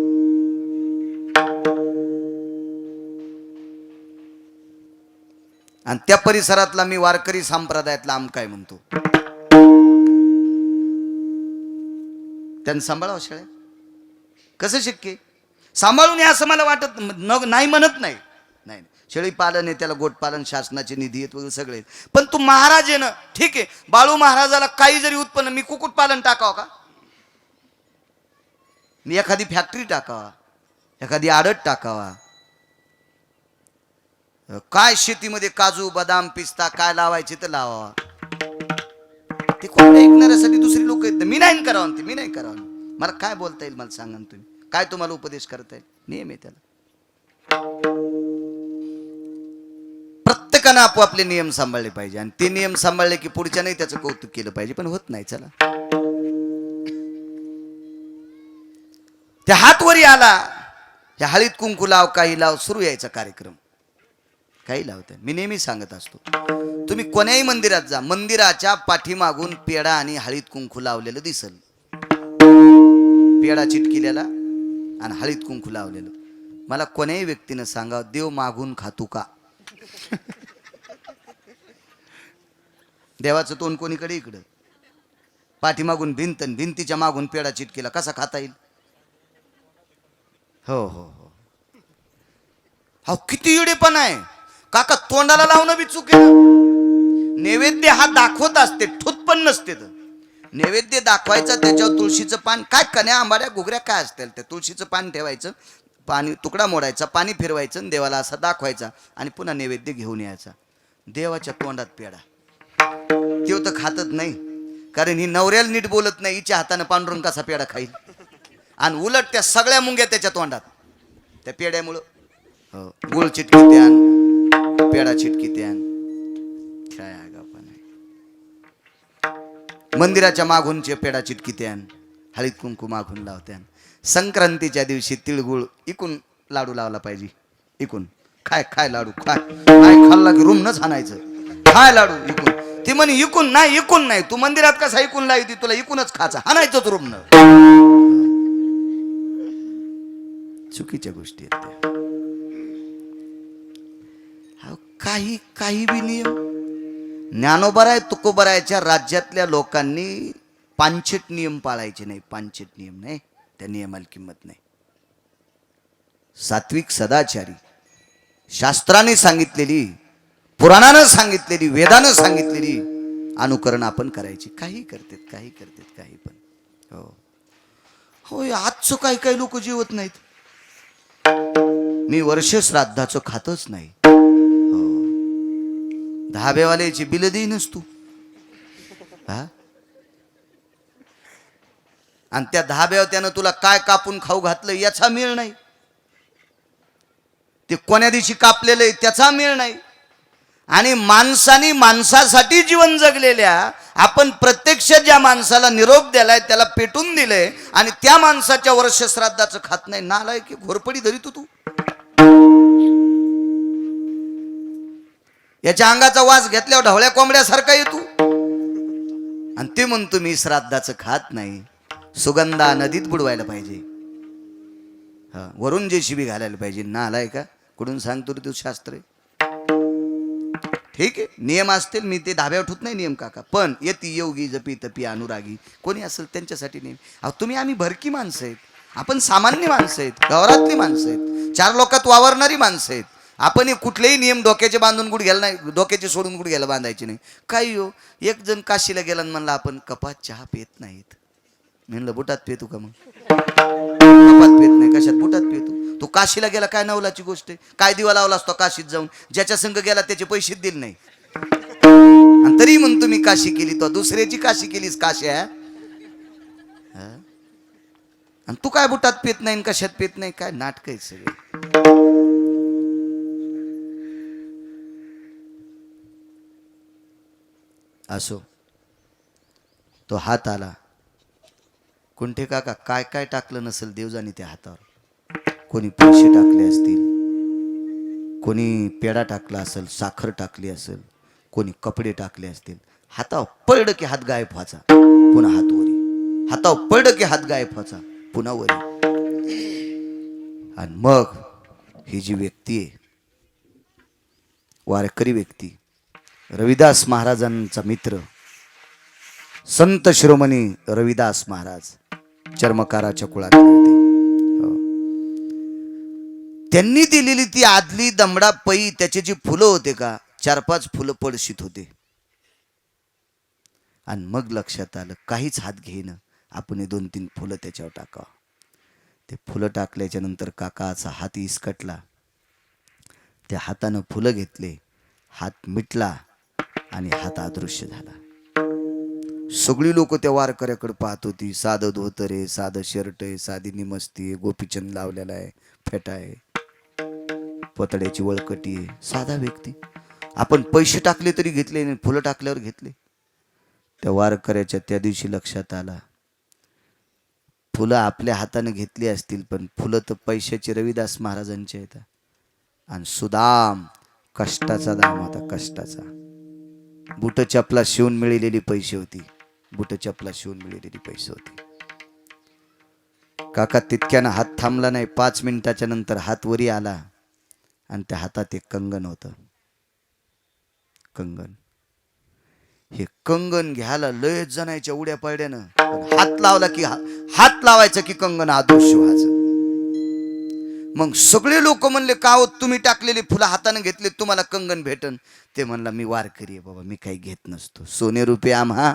आणि त्या परिसरातला मी वारकरी संप्रदायातला आमकाय म्हणतो. त्यांनी सांभाळावं शेळ्या. कसं शक्य? सांभाळून असं मला वाटत नाही, म्हणत नाही. नाही, शेळी पालन आहे, त्याला गोट पालन, शासनाचे निधी आहेत वगैरे सगळे आहेत. पण तू महाराज आहे ना, ठीक आहे. बाळू महाराजाला काही जरी उत्पन्न, मी कुक्कुट पालन टाकावं का? मी एखादी फॅक्टरी टाकावा, एखादी आडत टाकावा. काय शेतीमध्ये काजू बदाम पिस्ता काय लावायचे तर लावावा. ते कोण ऐकणाऱ्यासाठी दुसरी लोक आहेत. मी नाही करावं ते, मी नाही करावं. मला काय बोलता येईल मला सांगा तुम्ही. काय तुम्हाला उपदेश करता येईल? नियम आहे त्याला. प्रत्येकानं आपोआपले नियम सांभाळले पाहिजे, आणि ते नियम सांभाळले की पुढच्याने त्याचं कौतुक केलं पाहिजे. पण होत नाही. चला, त्या हात वरी आला, त्या हळीत कुंकू लाव, काही लाव, सुरू यायचा कार्यक्रम. काही लावत. मी नेहमी सांगत असतो, तुम्ही कोण्याही मंदिरात जा, मंदिराच्या पाठीमागून पेढा आणि हळीत कुंकू लावलेलं दिसल. पेढा चिटकिलेला आणि हळीत कुंकू लावलेलं. मला कोण्याही व्यक्तीनं सांगा, देव मागून खातू का? देवाचं तोंड कोणीकडे इकडं, पाठीमागून भिंत, भिंतीच्या मागून पेढा चिटकेला कसा खाता येईल? हो हो हो. हा किती येडेपण आहे काका. तोंडाला लावणं बी चुकी. नैवेद्य हा दाखवत असते, ठुत पण नसते. नैवेद्य दाखवायचा, त्याच्यावर तुळशीचं पान, काय कण्या आंबाड्या घुगऱ्या काय असतील, त्या तुळशीचं पान ठेवायचं, पाणी तुकडा मोडायचा, पाणी फिरवायचं, देवाला असा दाखवायचा, आणि पुन्हा नैवेद्य घेऊन यायचा. देवाच्या तोंडात पेढा. तेव तर खातच नाही, कारण ही नवऱ्याला नीट बोलत नाही. हिच्या हाताने पांडुरंग कसा पेढा खाईल? आणि उलट त्या सगळ्या मुंग्या त्याच्या तोंडात त्या पेढ्यामुळं. हो, गुळ चिटकी त्यान, पेढा चिटकी त्यान. काय आगाऊपणा आहे. मंदिराच्या मागूनचे पेढा चिटकी त्यान, हळीत कुंकू मागून लावत्यान. संक्रांतीच्या दिवशी तिळगुळ इकून लाडू लावला पाहिजे. इकून खाय खाय लाडू खाय. काय खाल्ला की रूमनच आणायचं. खाय लाडू इकून. ती म्हणे इकून नाही, इकून नाही. तू मंदिरात कसा इकून लावती, तुला इकूनच खायचा, आणायचंच रूमनं. चुकीच्या गोष्टी आहेत त्या. काही काही बी नियम. ज्ञानोबराय तुकोबरायच्या राज्यातल्या लोकांनी पांचट नियम पाळायचे नाही. पांचट नियम नाही, त्या नियमाला किंमत नाही. सात्विक सदाचारी, शास्त्राने सांगितलेली, पुराणानं सांगितलेली, वेदानं सांगितलेली अनुकरण आपण करायची. काही करतात, काही करतात, काही पण. हो होय. आजचं काही काही लोक जेवत नाहीत. मी वर्ष श्राद्धाचं खातच नाही. हो, धाब्यावाल्याची बिल देईनच तू. हा, आणि त्या धाब्यावर त्यानं तुला काय कापून खाऊ घातलं याचा मेळ नाही. ते कोण्या दिवशी कापलेलं आहे त्याचा मेळ नाही. आणि माणसाने माणसासाठी जीवन जगलेल्या, आपण प्रत्यक्ष ज्या माणसाला निरोप दिलाय त्याला पेटून दिलंय, आणि त्या माणसाच्या वर्ष श्राद्धाचं खात नाही. नालाय की घोरपडी धरी तू. याच्या अंगाचा वास घेतल्यावर ढवळ्या कोंबड्यासारखा येतो, आणि ते म्हणतो मी श्राद्धाचं खात नाही. सुगंधा नदीत बुडवायला पाहिजे. हा, वरून JCB घालायला पाहिजे. नालाय का? कुठून सांगतो रे तू शास्त्र? ठीक आहे, नियम असतील. मी ते धाब्यावर ठेवत नाही नियम काका. पण येती योगी जपी तपी अनुरागी कोणी असेल त्यांच्यासाठी नियम. अहो तुम्ही आम्ही भरकी माणसं आहेत. आपण सामान्य माणसं आहेत, गौरातली माणसं आहेत, 4 लोकात वावरणारी माणसं आहेत. आपण कुठलेही नियम डोक्याचे बांधून गुड घ्यायला नाही, डोक्याचे सोडून गुड घ्यायला बांधायचे नाही. काही हो, एक जण काशीला गेला आणि म्हणला आपण कपात चहा पित नाहीत. म्हणलं बुटात पितो का मग? कपात पित नाही नाही, कशात बुटात पितो. तो काशीला गेला, काय नवलाची गोष्ट आहे, काय दिवा लावला असतो काशीत जाऊन, ज्याच्या संघ गेला त्याचे पैसे दिले नाही, आणि तरी म्हणतो मी काशी केली. तो दुसऱ्याची काशी केलीस काश्या. आणि तू काय बुटात पेत नाही, कशात पेत नाही, काय नाटक आहे सगळे. असो, तो हात आला. कुंठे काका काय काय टाकलं नसेल देवजानी त्या हातावर. कोणी पैसे टाकले असतील, कोणी पेढा टाकला असेल, साखर टाकली असेल, कोणी कपडे टाकले असतील. हातावर पडलं की हात गायब व्हायचा, पुन्हा हात वरी. हातावर पडलं की हात गायब व्हायचा, पुन्हा वरी. आणि मग ही जी व्यक्ती आहे, वारकरी व्यक्ती, रविदास महाराजांचा मित्र संत शिरोमणी रविदास महाराज, चर्मकाराच्या कुळात होते. त्यांनी दिलेली ती आदली दमडा पै, त्याचे जी फुलं होते का, 4-5 फुलं पडशीत होते. आणि मग लक्षात आलं, काहीच हात घेणं, आपण 2-3 फुलं त्याच्यावर टाकावं. ते फुलं टाकल्याच्या नंतर काकाचा हात इसकटला. त्या हातानं फुलं घेतले, हात मिटला आणि हात अदृश्य झाला. सगळी लोक त्या वारकऱ्याकडे पाहत होती. साधं धोतर आहे, साधं शर्ट आहे, साधी निमस्ती आहे, गोपीचंद लावलेला आहे, फेटा आहे, पतड्याची वळकटी आहे, साधा व्यक्ती. आपण पैसे टाकले तरी घेतले नाही, फुलं टाकल्यावर घेतले. त्या वारकऱ्याच्या त्या दिवशी लक्षात आला, फुलं आपल्या हाताने घेतली असतील, पण फुलं तर पैशाची रविदास महाराजांची आहेत. आणि सुदाम कष्टाचा दाम होता, कष्टाचा. बुट चपला शिवून मिळलेली पैसे होती, बुट चपला शिवून मिळलेली पैसे होती. काका तितक्यानं हात थांबला नाही. 5 मिनिटाच्या नंतर हात वरी आला आणि त्या हातात एक कंगन होतं. कंगन, हे कंगन घ्यायला लय जणायच्या उड्या पडल्यानं, हात लावला की हात लावायचं की कंगन अदृश्य व्हायचं. मग सगळे लोक म्हणले, का हो तुम्ही टाकलेली फुलं हाताने घेतले, तुम्हाला कंगन भेटन. ते म्हणला, मी वारकरी आहे बाबा, मी काही घेत नसतो. सोने रुपये आम्हा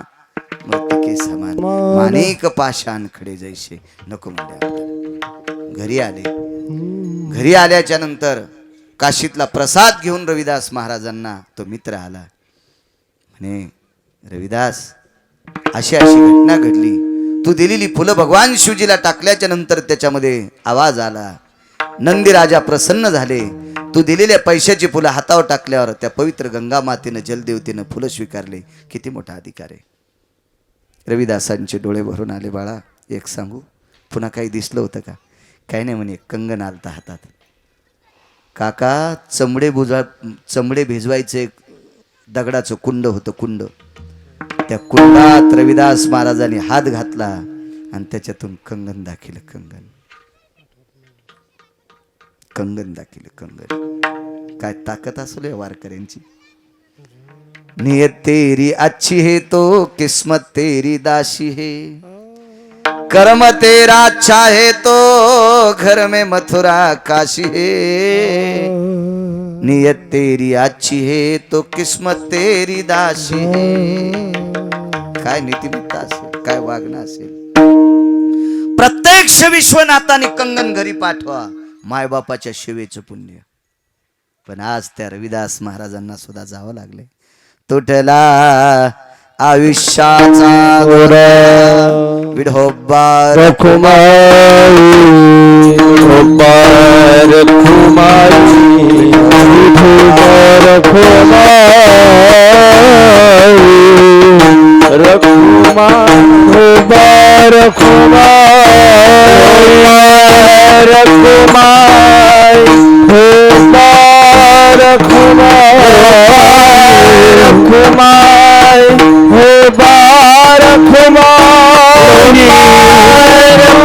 मृतिके समान, माणिक पाषाण खडे जैसे. नको म्हणले. घरी आले. घरी आल्याच्या नंतर काशीतला प्रसाद घेऊन रविदास महाराजांना तो मित्र आला. म्हणे, रविदास, अशी अशी घटना घडली. तू दिलेली फुलं भगवान शिवजीला टाकल्याच्या नंतर त्याच्यामध्ये आवाज आला. नंदीराजा प्रसन्न झाले. तू दिलेल्या पैशाची फुलं हातावर टाकल्यावर त्या पवित्र गंगा मातेनं, जलदेवतेनं फुलं स्वीकारले. किती मोठा अधिकार आहे. रविदासांचे डोळे भरून आले. बाळा, एक सांगू, पुन्हा काही दिसलं होतं का? काही नाही म्हणे, कंगन आलता हातात. काका, चमडे भिजवायचं एक दगडाचं कुंड होतं, कुंड. त्या कुंडात रविदास महाराजांनी हात घातला आणि त्याच्यातून कंगन दाखिलं. कंगन दाखिलं, कंगन. काय ताकद असेल या वारकऱ्यांची. नियत तेरी अच्छी है तो किस्मत तेरी दासी है, कर्म तेरा अच्छा है तो घर में मथुरा काशी है. नियत तेरी अच्छी है तो किस्मत तेरी दासी है. काय नीतिमत्ता असेल, काय वागणं असेल. प्रत्यक्ष विश्वनाथाने कंगन घरी पाठवा, मायबापाच्या सेवेचं पुण्य. पण आज त्या रविदास महाराजांना सुद्धा जावं लागले. तुटला आयुष्याचा दोर, विढोबा रखुमाई, विढोबा रखुमाई, विढोबा रखुमाई, रखुमाई, विढोबा रखुमाई, रखुमाई, विढोबा रखुमाई, रखुमाई,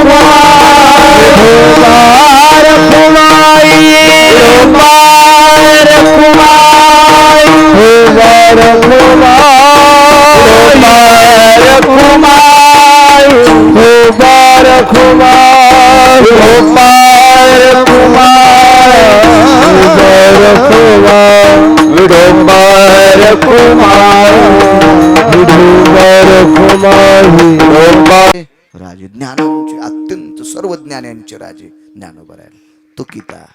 विढोबा रखुमाई, ज्ञानांचे अत्यंत सर्व ज्ञानांचे राजे ज्ञानोबा राहिले. तुकिता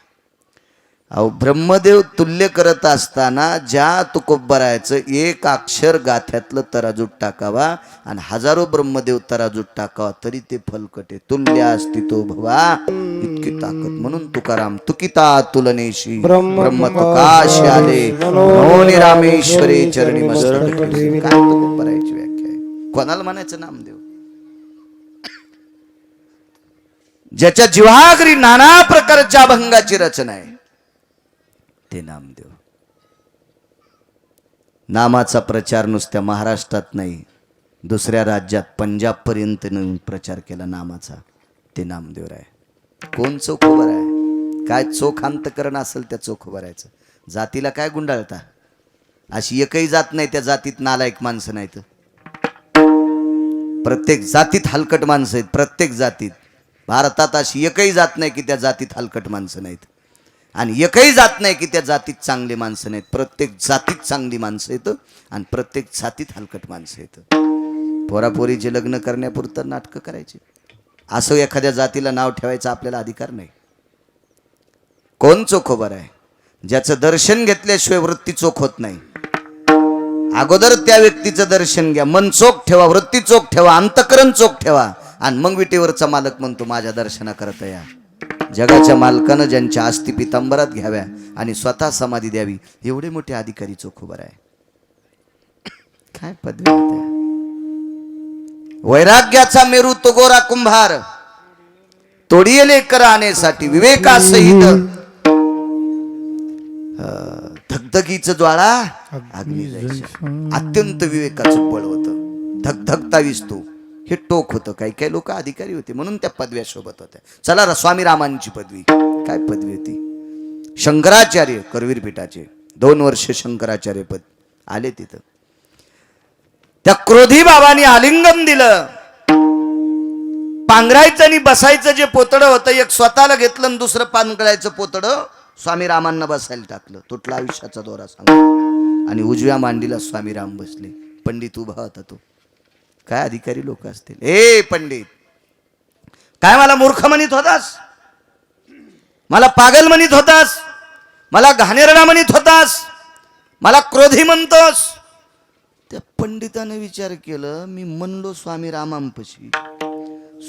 अहो ब्रह्मदेव तुल्य करत असताना ज्या तुकोबरायचं एक अक्षर गाथ्यातलं तराजूत टाकावा आणि हजारो ब्रह्मदेव तराजूत टाकावा तरी ते फलकटे. तुल्य असती तो भवा इतकी ताकद. म्हणून तुकाराम तुकिता तुलनेशी ब्रह्म तुकाशी आले नोनी रामेश्वरी चरणी मस्तक ठेवी. काय तुकोबरायची व्याख्या आहे? कोणाला म्हणायचं नामदेव? ज्याच्या जिव्हागरी नाना प्रकारच्या अभंगाची रचना आहे ते नामदेव. नामाचा प्रचार नुसत्या महाराष्ट्रात नाही, दुसऱ्या राज्यात पंजाब पर्यंत प्रचार केला नामाचा ते नामदेव आहे. कोण चोख उभं आहे? काय चोख अंतकरण असेल त्या चोख उभं राहायचं. जातीला काय गुंडाळता? अशी एकही जात नाही त्या जातीत नालायक माणसं नाहीत. प्रत्येक जातीत हलकट माणसं आहेत. प्रत्येक जातीत. भारतात अशी एकही जात नाही की त्या जातीत हलकट माणसं नाहीत आणि एकही जात नाही की त्या जातीत चांगले माणसं नाहीत. प्रत्येक जातीत चांगली माणसं येतं आणि प्रत्येक जातीत हलकट माणसं येतं. पोरापोरीचे लग्न करण्यापुरतं नाटकं करायचे असं एखाद्या जातीला नाव ठेवायचा आपल्याला अधिकार नाही. कोण चोख उभं आहे? ज्याचं दर्शन घेतल्याशिवाय वृत्ती चोख होत नाही. अगोदर त्या व्यक्तीचं दर्शन घ्या. मन चोख ठेवा, वृत्ती चोख ठेवा, अंतकरण चोख ठेवा आणि मग विटेवरचा मालक म्हणतो माझ्या दर्शना करता या. जगाच्या मालकानं ज्यांच्या आस्ती पितांबरात घ्याव्या आणि स्वतः समाधी द्यावी एवढे मोठे अधिकारी चोख उभं आहे. काय पदवी होत्या? वैराग्याचा मेरू तो गोरा कुंभार तोडियले कराण्यासाठी विवेकासहित धगधगीचं ज्वाळा अग्नी जायचं. अत्यंत विवेकाचं बळ होतं. धगधगतावीस तो हे टोक होतं. काही काही लोक अधिकारी होते म्हणून त्या पदव्या शोभत होत्या. चला स्वामी रामांची पदवी काय पदवी होती? शंकराचार्य करवीर पीठाचे 2 वर्ष शंकराचार्य पद आले तिथं. त्या क्रोधी बाबांनी आलिंगन दिलं. पांघरायचं आणि बसायचं जे पोतडं होतं एक स्वतःला घेतलं आणि दुसरं पांघरायचं पोतडं स्वामी रामांना बसायला टाकलं. तुटला आयुष्याचा दोरा सांग आणि उजव्या मांडीला स्वामी राम बसले. पंडित उभा होता तो. काय अधिकारी लोक असतील. ए पंडित, काय मला मूर्ख म्हणत होतास? मला पागल म्हणत होतास? मला घाणेरडा म्हणत होतास? मला क्रोधी म्हणतोस? त्या पंडिताने विचार केलं. मी म्हणलो स्वामी रामांपाशी.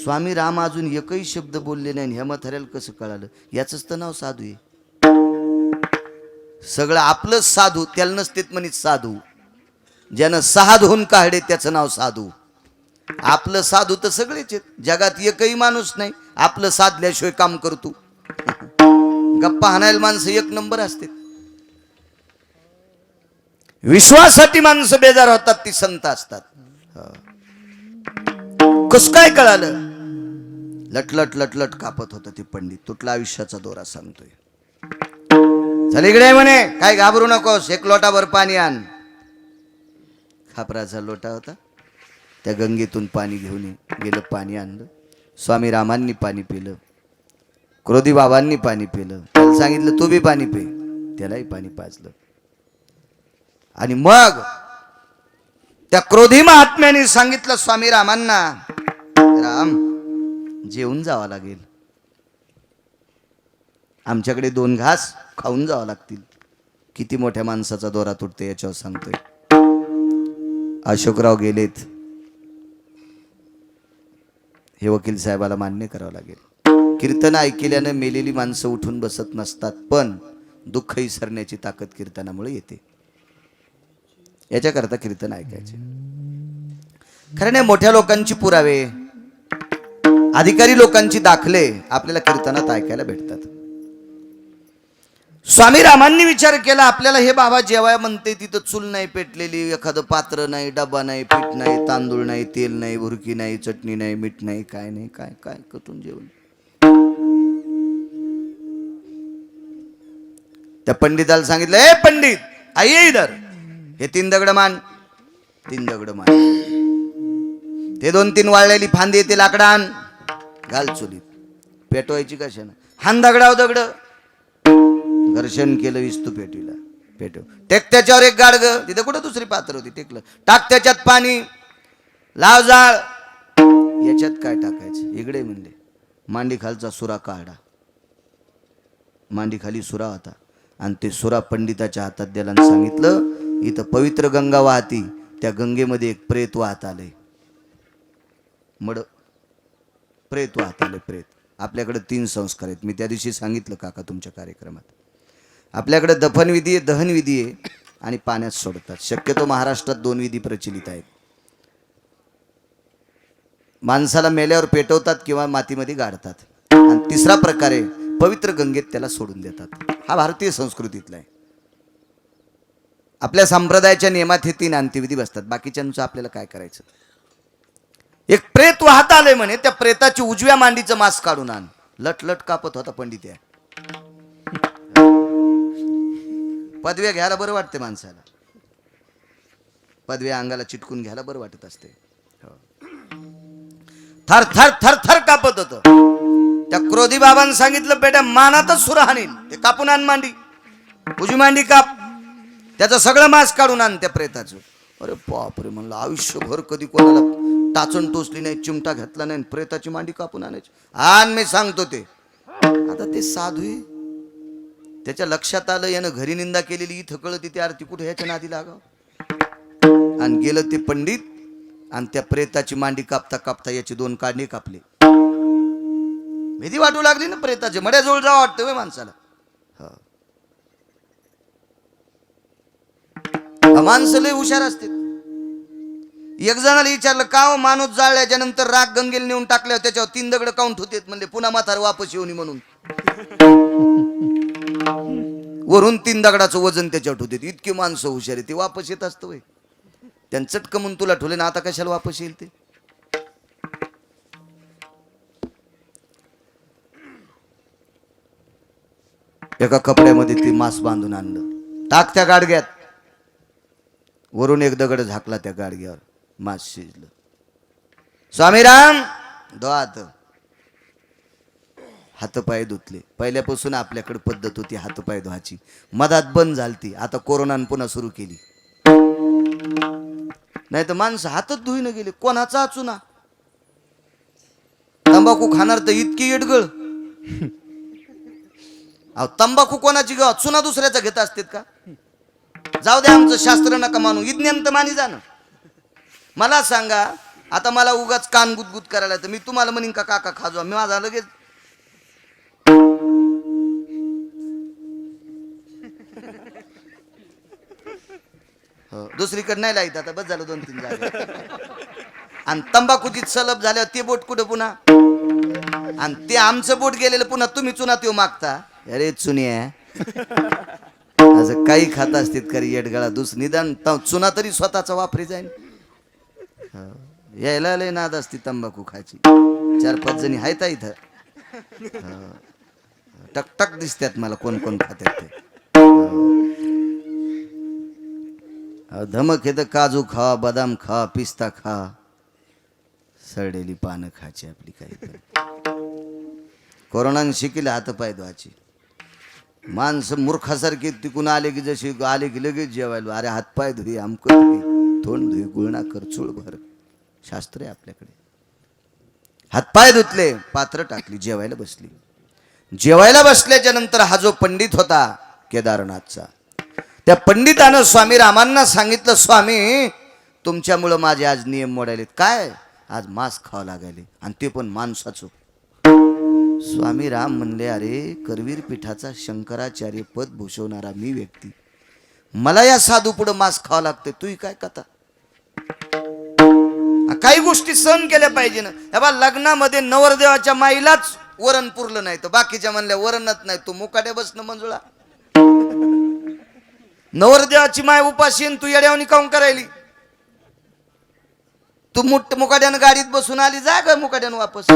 स्वामी राम अजून एकही शब्द बोलले नाही. हे म्हाताऱ्याला कसं कळालं? याचंच तर नाव साधू आहे. सगळं आपलं साधू त्याला नसतेत म्हणत साधू. ज्यानं 6 धुवून काढले त्याचं नाव साधू. आपलं साधू तर सगळेच आहेत. जगात एकही माणूस नाही आपलं साधल्याशिवाय काम करतो. गप्पा हाणायला माणसं 1 नंबर असते. विश्वासाठी माणसं बेजार होतात ती संत असतात. कस काय कळालं? लटलट लटलट कापत होतं ते पंडित. तुटला आयुष्याचा दोरा सांगतोय. चल इकडे म्हणे, काय घाबरू नकोस, 1 लोटाभर पाणी आण. खापराचा लोटा होता. त्या गंगेतून पाणी घेऊन गेलं. पाणी आणलं. स्वामी रामांनी पाणी पिलं. क्रोधी बाबांनी पाणी पिलं. त्याला सांगितलं तू बी पाणी पे. त्यालाही पाणी पाजलं. आणि मग त्या क्रोधी महात्म्याने सांगितलं स्वामी रामांना, राम जेवून जावं लागेल. आमच्याकडे 2 घास खाऊन जावं लागतील. किती मोठ्या माणसाचा दोरा तुटतो याच्यावर सांगतोय. अशोकराव गेलेत. हे वकील साहेबाला मान्य करावं लागेल. कीर्तन ऐकल्यानं मेलेली माणसं उठून बसत नसतात, पण दुःख विसरण्याची ताकद कीर्तनामुळे येते. याच्याकरता कीर्तन ऐकायचे. खरं नाही, मोठ्या लोकांची पुरावे, अधिकारी लोकांची दाखले आपल्याला कीर्तनात ऐकायला भेटतात. स्वामी रामांनी विचार केला, आपल्याला हे बाबा जेवाय म्हणते तिथं चूल नाही पेटलेली, एखादं पात्र नाही, डबा नाही, पीठ नाही, तांदूळ नाही, तेल नाही, भुरकी नाही, चटणी नाही, मीठ नाही, काय नाही, काय काय कटून जेवण. त्या पंडिताला सांगितलं, ए पंडित आइए इधर, हे 3 दगड मान. 3 दगड मान. ते 2-3 वाळलेली फांदी ते लाकडान घाल चुलीत. पेटवायची कशानं? हान दगडाव दगड. घर्षण केलं, विस्तू पेटविला. पेटव. टेक त्याच्यावर 1 गाडग. तिथे कुठं दुसरी पात्र होती. टेकलं. टाक त्याच्यात पाणी. लाव जाळ. याच्यात काय टाकायचं इकडे म्हणले. मांडी खालचा सुरा काढा. मांडी खाली सुरा होता आणि ते सुरा पंडिताच्या हातात द्यायला आणि सांगितलं इथं पवित्र गंगा वाहती, त्या गंगेमध्ये एक प्रेत वाहत आलंय. मड प्रेत वाहत आले. प्रेत आपल्याकडे 3 संस्कार आहेत. मी त्या दिवशी सांगितलं काका तुमच्या कार्यक्रमात. आपल्याकडे दफनविधी आहे, दहनविधी आहे आणि पाण्यात सोडतात. शक्यतो महाराष्ट्रात 2 विधी प्रचलित आहेत. माणसाला मेल्यावर पेटवतात किंवा मातीमध्ये गाडतात. आणि तिसरा प्रकार आहे पवित्र गंगेत त्याला सोडून देतात. हा भारतीय संस्कृतीतला आहे. आपल्या संप्रदायाच्या नियमात हे 3 अंत्यविधी बसतात. बाकीच्यांचं आपल्याला काय करायचं. एक प्रेत वाहत आले म्हणे, त्या प्रेताची उजव्या मांडीचं मांस काढून आण. लट कापत होता पंडित. या पदव्या घ्यायला बरं वाटते माणसाला. पदव्या अंगाला चिटकून घ्यायला बरं वाटत असते. थर थर थर थर कापत होत. त्या क्रोधी बाबांनी सांगितलं बेटा मानातच सुरा हाणील, ते कापून आण मांडी, उजवी मांडी काप, त्याचं सगळं मांस काढून आण त्या प्रेताचं. अरे बापरे म्हणलं, आयुष्यभर कधी कोणाला टाचण टोचली नाही, चिमटा घेतला नाही, प्रेताची मांडी कापून आणायची. आण मी सांगतो ते. आता ते साधू आहे, त्याच्या लक्षात आलं यानं घरी निंदा केलेली, इथं कळत ती आरती कुठे ह्याच्या नादी लागाव. आणि गेलं ते पंडित आणि त्या प्रेताची मांडी कापता कापता याची 2 काढणे कापले. भीती वाटू लागली ना प्रेताचे. मड्याजवळ जावं वाटतं वे माणसाला. माणसं लय हुशार असते. एक जणाला विचारलं का हो माणूस जाळल्याच्या नंतर राग गंगेला नेऊन टाकल्यावर त्याच्यावर 3 दगड काउंट होते म्हणले पुन्हा म्हातार वापस येऊन म्हणून. वरून 3 दगडाचं वजन त्याच्यावर होते. इतकी माणसं हुशार आहे. ते वापस येत असतं वय. त्यांनी चटक म्हणून तुला ठेवले ना, आता कशाला वापस येईल ते. एका कपड्यामध्ये ते मांस बांधून आणलं. टाक त्या गाडग्यात. वरून 1 दगड झाकला त्या गाडग्यावर. मांस शिजलं. स्वामीराम हात हातपाय धुतले. पहिल्यापासून आपल्याकडे पद्धत होती हातपाय धुवायची. मधात बंद झालती, आता कोरोनानं पुन्हा सुरू केली. नाही तर माणसं हातच धुईन गेले. कोणाचा चुना. तंबाखू खाणार तर इतकी येडगळ. तंबाखू कोणाची ग, चुना दुसऱ्याचा घेत असतात का. जाऊ दे, आमचं शास्त्र नका मानू, विज्ञान तर मानी जाणं. मला सांगा आता, मला उगाच कान गुदगुद करायला तर मी तुम्हाला म्हणीन का काका खाजवा, मी माझा लगेच दुसरीकडे नाही लाईत. आता बस झालं 2-3 जागा. आणि तंबाखूची सलब झाल्यावर ते बोट कुठं पुन्हा. आणि ते आमचं बोट गेलेलं पुन्हा तुम्ही चुना त्यो मागता. अरे चुन्या असं काही खात असतात करी येडगळा. निदान चुना तरी स्वतःचा वापरी जाईल. यायला लय नाद असते तंबाखू खायची. 4-5 जणी आहेत इथं. टकटक दिसतात मला कोण कोण खात्यात ते. धमक येतं काजू खा, बदाम खा, पिस्ता खा, सडलेली पानं खायची आपली. काही कोरोनाने शिकले हातपाय धुवायची. माणसं मूर्खासारखी तिकून आले की जशी आले की लगेच जेवायला. अरे हातपाय धुई, आमक धुई, तोंड धुई, गुळणा कर, चूळ भर. शास्त्र आहे आपल्याकडे. हातपाय धुतले, पात्र टाकली, जेवायला बसली. जेवायला बसल्याच्या नंतर हा जो पंडित होता केदारनाथचा, त्या पंडितानं स्वामी रामांना सांगितलं, स्वामी तुमच्यामुळं माझे आज नियम मोडायलेत. काय, आज मांस खावं लागायले आणि ते पण माणसाचं. स्वामी राम म्हणले, अरे करवीर पीठाचा शंकराचार्य पद भूषवणारा मी व्यक्ती, मला या साधू पुढं मांस खावं लागते, तू काय कथा. काही गोष्टी सहन केल्या पाहिजे ना. बा लग्नामध्ये नवरदेवाच्या माईलाच वरण पुरलं नाही तर बाकीच्या म्हणल्या वरणच नाही, तू मुकाट्या बसणं मंजुळा. नवरदेवाची माय उपाशी तू येड्यावनी काऊन करायली. तू मुकाट्यानं गाडीत बसून आली, जा ग मुकाट्यानं वापस.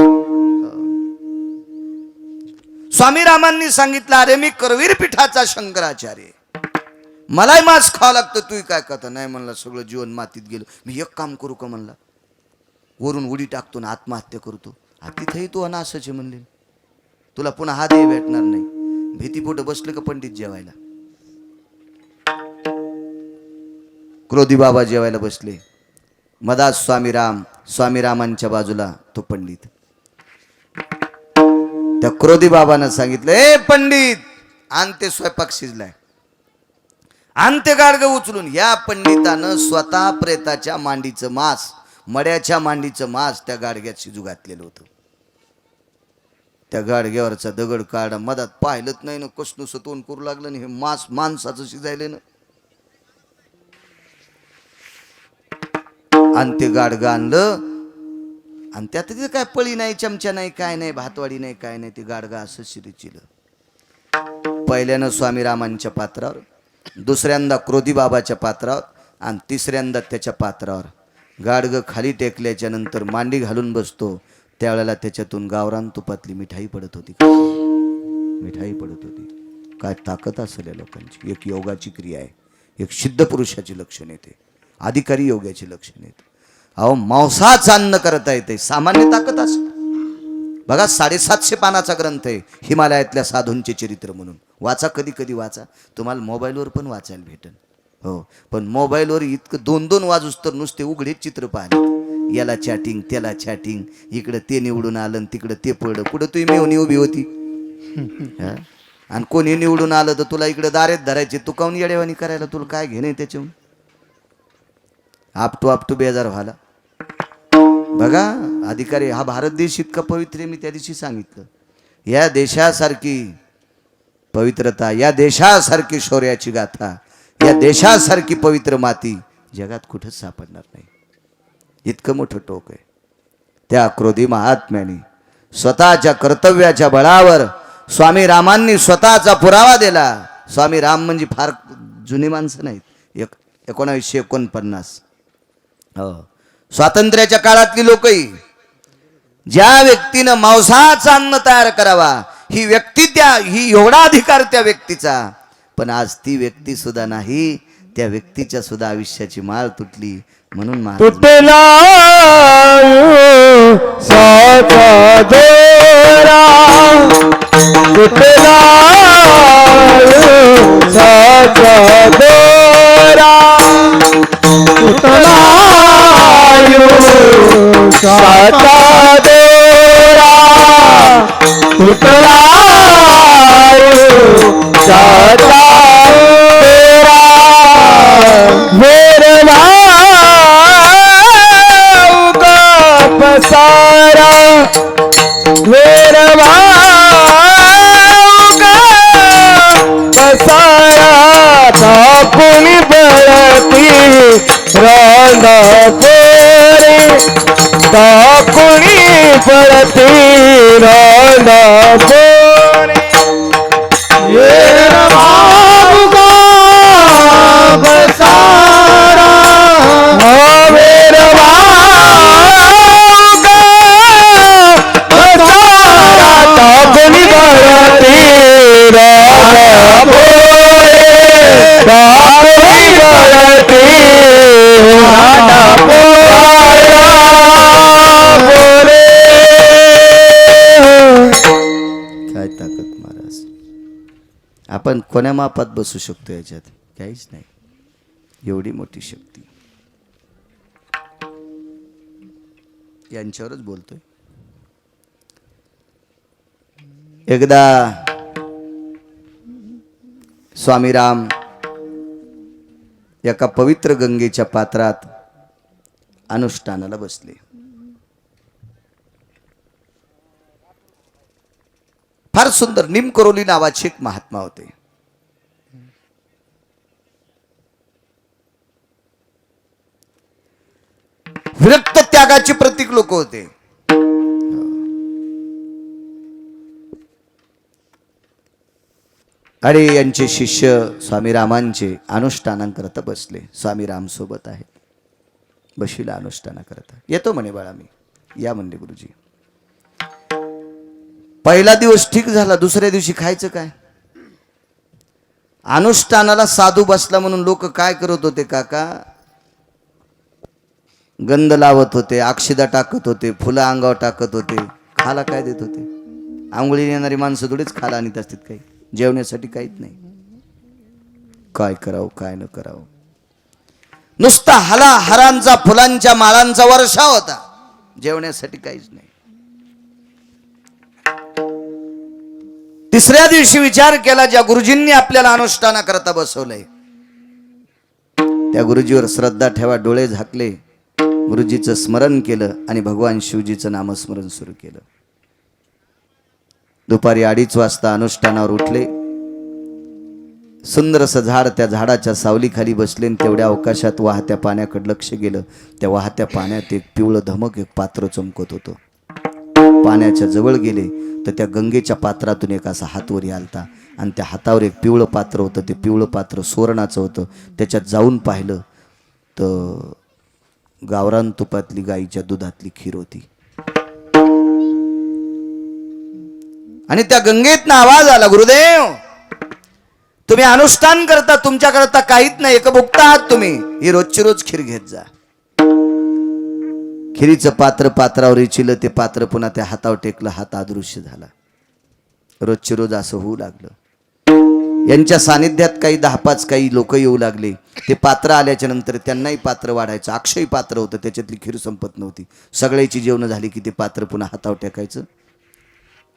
स्वामी रामांनी सांगितलं, अरे मी करवीर पीठाचा शंकराचार्य, मलाही मांस खावं लागतं, तू काय कथा. नाही म्हणला, सगळं जीवन मातीत गेलं. मी एक काम करू का म्हणला, वरून उडी टाकतो ना आत्महत्या करतो. तिथेही तू अनासच म्हणले, तुला पुन्हा हा देह भेटणार नाही. भीतीपोट बसले का पंडित जेवायला. क्रोधी बाबा जेवायला बसले. मधात स्वामीरामांच्या बाजूला तो पंडित. त्या क्रोधी बाबानं सांगितलं, ए पंडित, आण ते स्वयंपाक शिजलाय, आण ते गाडगं उचलून. या पंडितानं स्वतः प्रेताच्या मांडीचं मांस, मड्याच्या मांडीचं मांस त्या गाडग्यात शिजू घातलेलं होतं. त्या गाडग्यावरचा दगड काढा, मधात पाहिलंच नाही ना, कसं सतवून करू लागलं ना, हे माणसाचं शिजायले ना. आणि ते गाडगं आणलं, आणि त्यात तिथे काय पळी नाही, चमचा नाही, काय नाही, भातवाडी नाही, काय नाही. ते गाडगा असं शिरीचिलं. पहिल्यानं स्वामीरामांच्या पात्रावर, दुसऱ्यांदा क्रोधी बाबाच्या पात्रावर, आणि तिसऱ्यांदा त्याच्या पात्रावर. गाडगं खाली टेकल्याच्या नंतर मांडी घालून बसतो, त्यावेळेला त्याच्यातून गावरान तुपातली मिठाई पडत होती. मिठाई पडत होती. काय ताकद असेल या लोकांची. एक योगाची क्रिया आहे, एक सिद्ध पुरुषाची लक्षण येते, अधिकारी योगाची लक्षण येते. अहो, मांसाचं अन्न करता येते, सामान्य ताकद असते. बघा, 750 पानाचा ग्रंथ आहे हिमालयातल्या साधूंचे चरित्र म्हणून. वाचा, कधी कधी वाचा. तुम्हाला मोबाईलवर पण वाचायला भेटेल. हो, पण मोबाईलवर इतकं 2-2 वाजूस तर नुसते उघडे चित्र पाहिले. याला चॅटिंग, त्याला चॅटिंग, इकडं ते निवडून आलं, तिकडं ते पडलं. कुठं तुम्ही मेवणी उभी होती, आणि कोणी निवडून आलं तर तुला इकडे दारेत धरायचे. तू काऊन येडेवानी करायला, तुला काय घेणे त्याच्याहून. आपटू बेजार व्हायला. बघा, अधिकारी, हा भारत देश इतका पवित्र आहे. मी त्या दिवशी सांगितलं, या देशासारखी पवित्रता, या देशासारखी शौर्याची गाथा, या देशासारखी पवित्र माती जगात कुठंच सापडणार नाही. इतकं मोठं टोक आहे. त्या क्रोधी महात्म्याने स्वतःच्या कर्तव्याच्या बळावर स्वामी रामांनी स्वतःचा पुरावा दिला. स्वामी राम म्हणजे फार जुनी माणसं नाहीत, 1949. हो, स्वातंत्र्याच्या काळातली लोकही, ज्या व्यक्तीनं मांसाचं अन्न तयार करावा, ही व्यक्ती, ही एवढा अधिकार त्या व्यक्तीचा. पण आज ती व्यक्ती सुद्धा नाही, त्या व्यक्तीच्या सुद्धा आयुष्याची माळ तुटली. म्हणून तुटला साचा दोरा, तुटला साचा दोरा, तुटला साचा दोरा, तुटला साचा दोरा. वेरवा पसारा, वेरवा पसारा, तापुनी बळती रांदा पोरे, तापुनी बळती रांदा पोरे. वेरवा पसारा, वेरवा तापुनी बळती रांदा पोरे, तापुनी बळती रांदा पोरे. काय ताकद महाराज. आपण कोण्या मापात बसू शकतो याच्यात? काहीच नाही. एवढी मोठी शक्ती. यांच्यावरच बोलतोय. एकदा स्वामीराम एका पवित्र गंगेच्या पात्रात अनुष्ठानाला बसले. फार सुंदर निमकरोली नावाचे एक महात्मा होते. विरक्त त्यागाचे प्रतीक लोक होते. अरे, यांचे शिष्य स्वामीरामांचे अनुष्ठानाकरता बसले. स्वामीराम सोबत आहेत, बशीला अनुष्ठानाकरता. येतो म्हणे बाळा मी. या म्हणले गुरुजी. पहिला दिवस ठीक झाला, दुसऱ्या दिवशी खायचं काय? अनुष्ठानाला साधू बसला म्हणून लोक काय करत होते काका? गंध लावत होते, अक्षदा टाकत होते, फुलं अंगावर टाकत होते. खाला काय देत होते? आंघोळी येणारी माणसं थोडीच खाला आणत असतात, काही जेवण्यासाठी काहीच नाही. काय करावं काय न करावं. नुसता हला हारांचा फुलांच्या माळांचा वर्षा होता, जेवण्यासाठी काहीच नाही. तिसऱ्या दिवशी विचार केला, ज्या गुरुजींनी आपल्याला अनुष्ठानाकरता बसवलंय त्या गुरुजीवर श्रद्धा ठेवा. डोळे झाकले, गुरुजीचं स्मरण केलं आणि भगवान शिवजीचं नामस्मरण सुरू केलं. दुपारी 2:30 वाजता अनुष्ठानावर उठले. सुंदर असं झाड, त्या झाडाच्या सावलीखाली बसले. तेवढ्या अवकाशात वाहत्या पाण्याकडे लक्ष गेलं. त्या वाहत्या पाण्यात एक पिवळं धमक एक पात्र चमकत होतं. पाण्याच्या जवळ गेले तर त्या गंगेच्या पात्रातून एक असा हात वर आलता आणि त्या हातावर एक पिवळं पात्र होतं. ते पिवळं पात्र सुवर्णाचं होतं. त्याच्यात जाऊन पाहिलं तर गावरान तुपातली गाईच्या दुधातली खीर होती. आणि त्या गंगेतनं आवाज आला, गुरुदेव तुम्ही अनुष्ठान करता, तुमच्याकरता काहीच नाही, एक भुक्ता आहात तुम्ही, ही रोजची रोज खीर घेत जा. खिरीचं पात्र पात्रावर इचिलं, ते पात्र पुन्हा त्या हातावर टेकलं, हात अदृश्य झाला. रोजची रोज असं होऊ लागलं. यांच्या सानिध्यात काही 10-5 काही लोक येऊ लागले. ते पात्र आल्याच्या नंतर त्यांनाही पात्र वाढायचं. अक्षय पात्र होतं, त्याच्यातली खीर संपत नव्हती. सगळ्याची जेवण झाली की ते पात्र पुन्हा हातावर टेकायचं,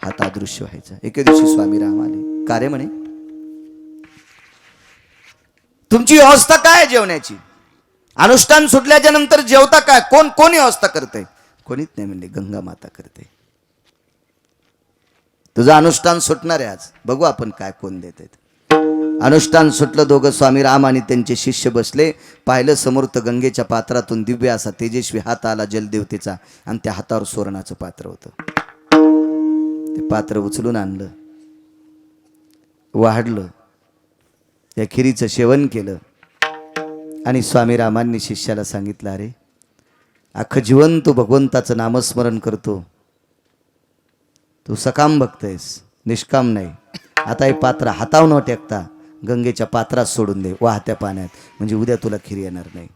हात अदृश्य व्हायचा. एके दिवशी स्वामीराम आले. का रे म्हणे, तुमची व्यवस्था काय जेवण्याची? अनुष्ठान सुटल्याच्या नंतर जेवता काय? कोण व्यवस्था करते? कोणीच नाही म्हणले, गंगा माता करते. तुझं अनुष्ठान सुटणार आहे आज, बघू आपण काय कोण देत आहेत. अनुष्ठान सुटलं. दोघं स्वामीराम आणि त्यांचे शिष्य बसले. पाहिलं समोर तर गंगेच्या पात्रातून दिव्य असा तेजस्वी हात आला जलदेवतेचा आणि त्या हातावर सुवर्णाचं पात्र होतं. ते पात्र उचलून आणलं, वाढलं, त्या खिरीचं सेवन केलं आणि स्वामीरामांनी शिष्याला सांगितलं, अरे अख्खं जीवन तू भगवंताचं नामस्मरण करतो, तू सकाम भक्त आहेस, निष्काम नाही. आता हे पात्र हातावर न टेकता गंगेच्या पात्रात सोडून दे, वाहत्या पाण्यात, म्हणजे उद्या तुला खीर येणार नाही.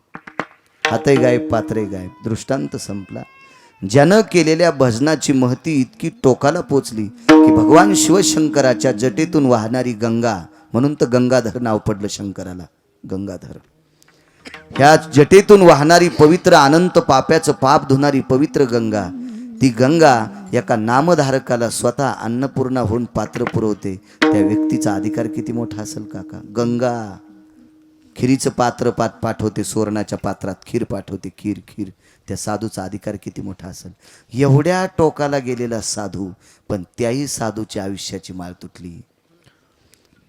हातही गायब, पात्रही गायब. दृष्टांत संपला. ज्यानं केलेल्या भजनाची महती इतकी टोकाला पोचली की भगवान शिवशंकराच्या जटेतून वाहणारी गंगा, म्हणून तर गंगाधर नाव पडलं शंकराला, गंगाधर. ह्या जटेतून वाहणारी पवित्र अनंत पाप्याचं पाप धुणारी पवित्र गंगा, ती गंगा एका नामधारकाला स्वतः अन्नपूर्णा होऊन पात्र पुरवते. त्या व्यक्तीचा अधिकार किती मोठा असेल काका. गंगा खिरीचं पात्र पाठवते, सुवर्णाच्या पात्रात खीर पाठवते, खीर. त्या साधूचा अधिकार किती मोठा असेल. एवढ्या टोकाला गेलेला साधू, पण त्याही साधूच्या आयुष्याची माळ तुटली.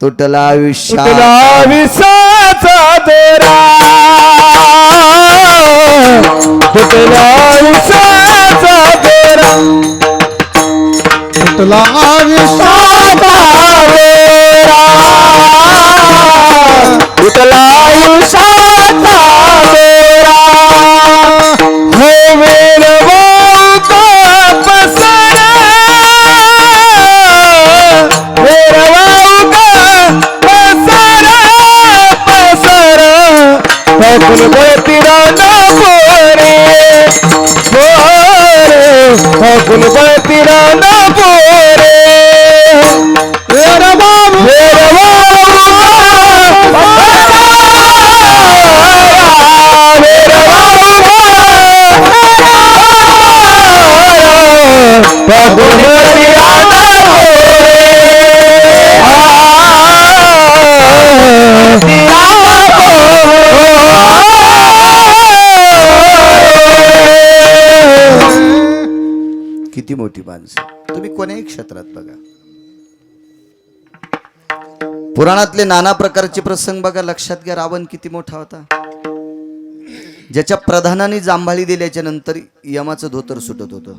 तुटला आयुष्याचा दोरा, तुटला आयुष्याचा दोरा, तुटला आयुष्याचा दोरा, तुटला आयुष्याचा दोरा. हो वेरवाऊका पसरा, वेरवाऊका पसरा, फाकुन बळतीरा ना पोरे, फाकुन बळतीरा ना पोरे. किती मोठी माणसं. तुम्ही कोण्याही क्षेत्रात बघा, पुराणातले नाना प्रकारचे प्रसंग बघा, लक्षात घ्या. रावण किती मोठा होता. ज्याच्या प्रधानाने जांभळी दिल्याच्या नंतर यमाचं धोतर सुटत होतं.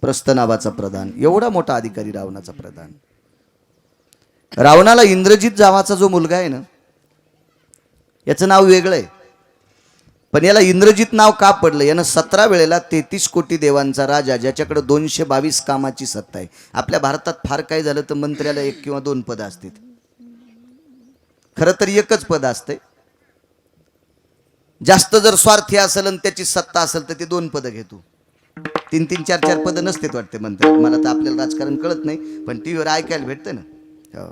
प्रस्थ नावाचा प्रधान, एवढा मोठा अधिकारी रावणाचा प्रधान. रावणाला इंद्रजित नावाचा जो मुलगा आहे ना, याचं नाव वेगळं आहे, पण याला इंद्रजित नाव का पडलं? यानं 17 वेळेला 33 कोटी देवांचा राजा, ज्याच्याकडे 222 कामाची सत्ता आहे. आपल्या भारतात फार काय झालं तर मंत्र्याला 1 किंवा 2 पद असतात. खरं तर एकच पद असते. जास्त जर स्वार्थी असेल आणि त्याची सत्ता असेल तर ते 2 पद घेतो. 3-3, 4-4 पद नसतेच वाटते मंत्री. मला तर आपल्याला राजकारण कळत नाही, पण टीव्हीवर ऐकायला भेटतं ना. हो.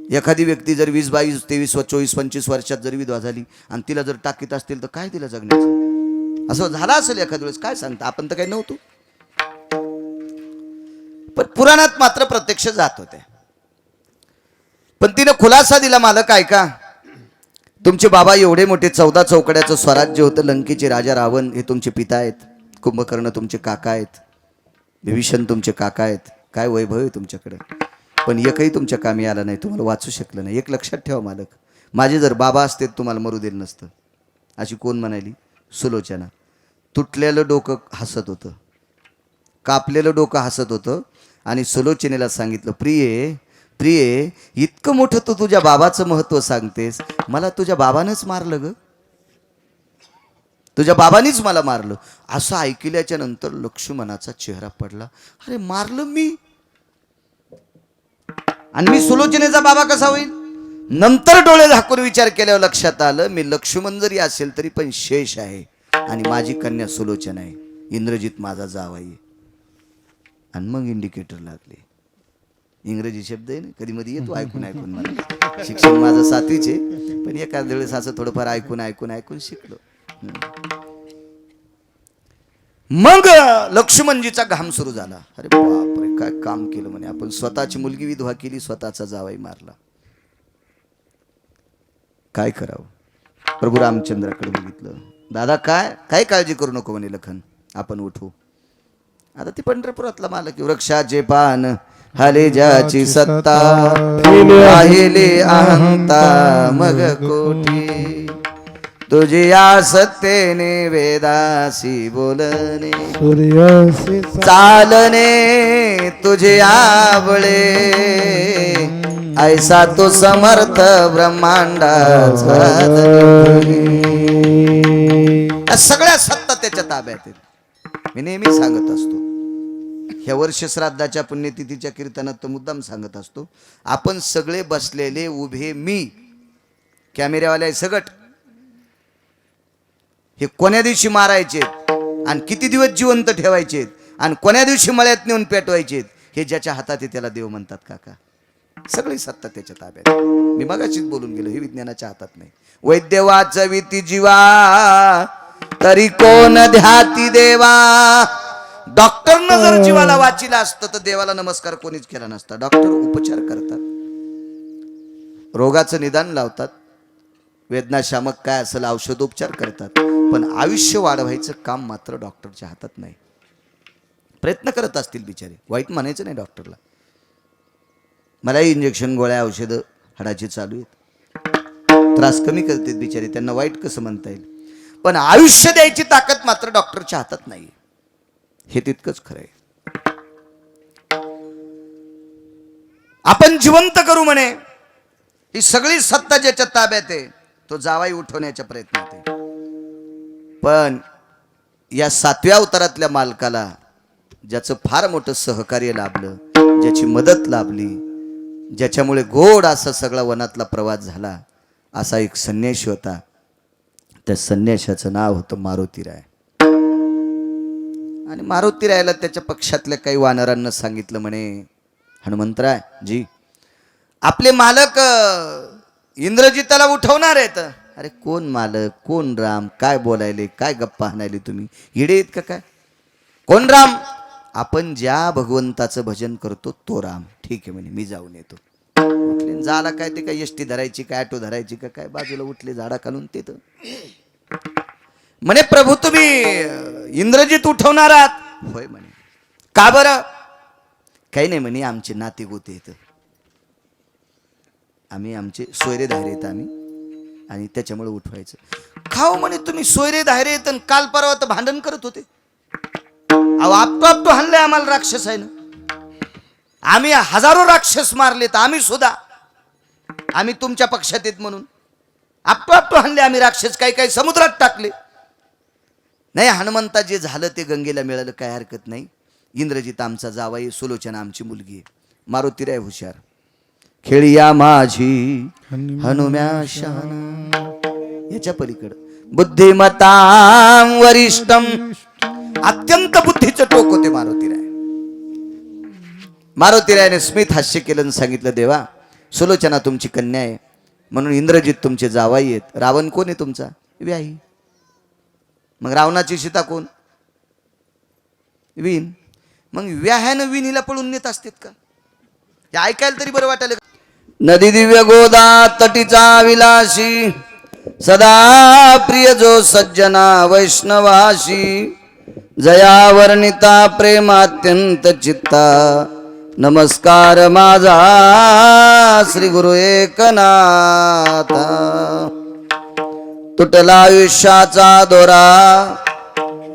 एखादी व्यक्ती जर 20, 22, 23, 24, 25 वर्षात जर विधवा झाली आणि तिला जर टाकीत असतील तर काय तिला जगण्याचं? असं झालं असेल एखाद्या वेळेस, काय सांगता, आपण तर काही नव्हतो. पण पुराणात मात्र प्रत्यक्ष जात होते. पण तिने खुलासा दिला, मालक ऐका, तुमचे बाबा एवढे मोठे 14 चौकड्याचं स्वराज्य होतं, लंकेचे राजा रावण हे तुमचे पिता आहेत, कुंभकर्ण तुमचे काका आहेत, विभीषण तुमचे काका आहेत, काय वैभव आहे तुमच्याकडे, पण एकही तुमच्या कामी आला नाही, तुम्हाला वाचू शकलं नाही. एक लक्षात ठेवा मालक, माझे जर बाबा असते तुम्हाला मरू दिलं नसतं. अशी कोण म्हणाली? सुलोचना. तुटलेलं डोकं हसत होतं, कापलेलं डोकं हसत होतं आणि सुलोचनेला सांगितलं, प्रिये प्रिये, इतकं मोठं तू तुझ्या बाबाचं महत्व सांगतेस, मला तुझ्या बाबानंच मारलं ग, तुझ्या बाबांनीच मला मारलं. असं ऐकल्याच्या नंतर लक्ष्मणाचा चेहरा पडला. अरे मारलं मी, आणि मी सुलोचनेचा बाबा कसा होईल? नंतर डोळे झाकून विचार केल्यावर लक्षात आलं, मी लक्ष्मण जरी असेल तरी पण शेष आहे आणि माझी कन्या सुलोचना आहे, इंद्रजित माझा जावई आहे. आणि मग इंडिकेटर लागले. इंग्रजी शब्द आहे ना, कधी मध्ये येतो ऐकून ऐकून, मला शिक्षण माझं 7वीचे, पण एखाद्या वेळेस असं थोडंफार ऐकून ऐकून ऐकून शिकलो. मग लक्ष्मणजीचा घाम सुरू झाला. अरे बापरे, काय काम केलं म्हणे आपण, स्वतःची मुलगी विधवा केली, स्वतःचा जावई मारला, काय करावं? प्रभू रामचंद्राकडे बघितलं. दादा काय काय काळजी करू नको म्हणे लखन, आपण उठू. आता ती पंढरपुरातला मालक, वृक्षाचे पान हाले ज्याची सत्ता, पाहिले अहंता मग कोठी, तुझी या सत्तेने वेदासी बोलणे, चालणे तुझे आवळे, ऐसा तो समर्थ ब्रह्मांडाचा. सगळ्या सत्ता त्याच्या ताब्यात आहेत. मी नेहमी सांगत असतो, ह्या वर्ष श्राद्धाच्या पुण्यतिथीच्या कीर्तनात तो मुद्दाम सांगत असतो, आपण सगळे बसलेले उभे, मी कॅमेऱ्यावाले सगट, हे कोण्या दिवशी मारायचे आणि किती दिवस जिवंत ठेवायचे आणि कोण्या दिवशी मळ्यात नेऊन पेटवायचे, हे ज्याच्या हातात आहे त्याला देव म्हणतात काका. सगळी सत्ता त्याच्या ताब्यात. मी मगाशीच बोलून गेलो, हे विज्ञानाच्या हातात नाही. वैद्य वाचविती जीवा तरी कोण ध्याती देवा. डॉक्टरनं जर जीवाला वाचिला असतं तर देवाला नमस्कार कोणीच केला नसता. डॉक्टर उपचार करतात, रोगाचं निदान लावतात, वेदनाशामक काय असेल औषधोपचार करतात, पण आयुष्य वाढवायचं काम मात्र डॉक्टरच्या हातात नाही. प्रयत्न करत असतील बिचारे, वाईट म्हणायचं नाही डॉक्टरला. मलाही इंजेक्शन गोळ्या औषधं हाडाची चालू आहेत, त्रास कमी करतात बिचारे, त्यांना वाईट कसं म्हणता येईल, पण आयुष्य द्यायची ताकद मात्र डॉक्टरच्या हातात नाही, हे तितकंच खरं आहे. आपण जिवंत करू म्हणे, ही सगळी सत्ता ज्याच्या ताब्यात आहे तो जावाई उठवण्याच्या प्रयत्नात आहे. पण या 7व्या अवतारातल्या मालकाला ज्याचं फार मोठं सहकार्य लाभलं, ज्याची मदत लाभली, ज्याच्यामुळे गोड असा सगळा वनातला प्रवास झाला, असा एक संन्यासी होता. त्या संन्याशाचं नाव होतं मारुतीराय. आणि मारुतीरायला त्याच्या पक्षातल्या काही वानरांना सांगितलं म्हणे, हनुमंतराय जी, आपले मालक इंद्रजिताला उठवणार आहेत. अरे कोण मालक, कोण राम, काय बोलायले, काय गप्पा हाणायले तुम्ही, हिडे आहेत का काय? कोण राम? आपण ज्या भगवंताचं भजन करतो तो राम. ठीक आहे म्हणे, मी जाऊन येतो. उठले, झाला काय ते काय एसटी धरायची काय ऑटो धरायची का काय, बाजूला उठले झाडा खालून ते तर म्हणे, प्रभू तुम्ही इंद्रजित उठवणार आहात? होय म्हणे. का बरं? काही नाही म्हणे, आमचे नाते गोते येत, आम्ही आमचे सोयरे धायरे येत आम्ही, आणि त्याच्यामुळे उठवायचं. खाऊ म्हणे, तुम्ही सोयरे धायरे येत, काल परवा तर भांडण करत होते. अहो आपटो हाणले आम्हाला राक्षस आहे ना, आम्ही हजारो राक्षस मारलेत, आम्ही सुद्धा, आम्ही तुमच्या पक्षात येत म्हणून आपटो हाणले आम्ही राक्षस, काही काही समुद्रात टाकले. नाही हनुमंता, जे झालं ते गंगेला मिळालं, काय हरकत नाही. इंद्रजित आमचा जावाई, सुलोचना आमची मुलगी आहे. मारुतीराय हुशार, खेळिया माझी हनुम्या शहाणा, याच्या पलीकडं बुद्धिमतां वरिष्ठम, अत्यंत बुद्धीचं टोक होते मारुतीराय. मारुतीरायाने स्मित हास्य केलं आणि सांगितलं, देवा सुलोचना तुमची कन्या आहे, म्हणून इंद्रजित तुमचे जावाई आहेत. रावण कोण आहे तुमचा? व्याही. मग रावणाची सीता कोण? विण. मग व्याह्यानं विणीला पळून नेत असतात का? हे ऐकायला तरी बरं वाटायला. नदी दिव्य गोदा तटीचा विलासी, सदा प्रिय जो सज्जना वैष्णवाशी, जया वर्णिता प्रेमात्यंत चित्ता, नमस्कार माझा श्री गुरु एकनाथ. तुटला आयुष्याचा दोरा,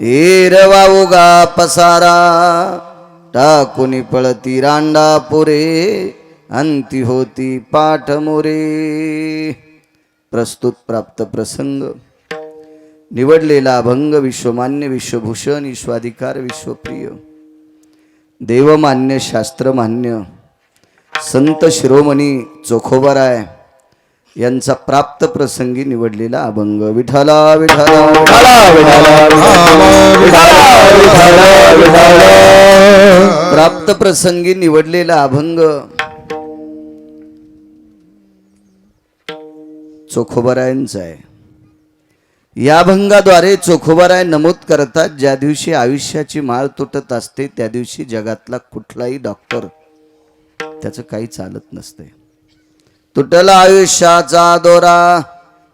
हिरवा उगा पसारा, टाकुनी पळती रांडा पुरे, अंती होती पाठ मोरे. प्रस्तुत प्राप्त प्रसंग. निवडलेला अभंग विश्वमान्य विश्वभूषण विश्वाधिकार विश्वप्रिय देवमान्य शास्त्रमान्य संत शिरोमणी चोखोबाराय यांचा प्राप्त प्रसंगी निवडलेला अभंग. विठला विठला प्राप्त प्रसंगी निवडलेला अभंग चोखोबारायांचा आहे. या अभंगाद्वारे चोखोबाराय नमूद करतात, ज्या दिवशी आयुष्याची माळ तुटत असते त्या दिवशी जगातला कुठलाही डॉक्टर त्याचं काही चालत नसते. तुटला आयुष्याचा दोरा,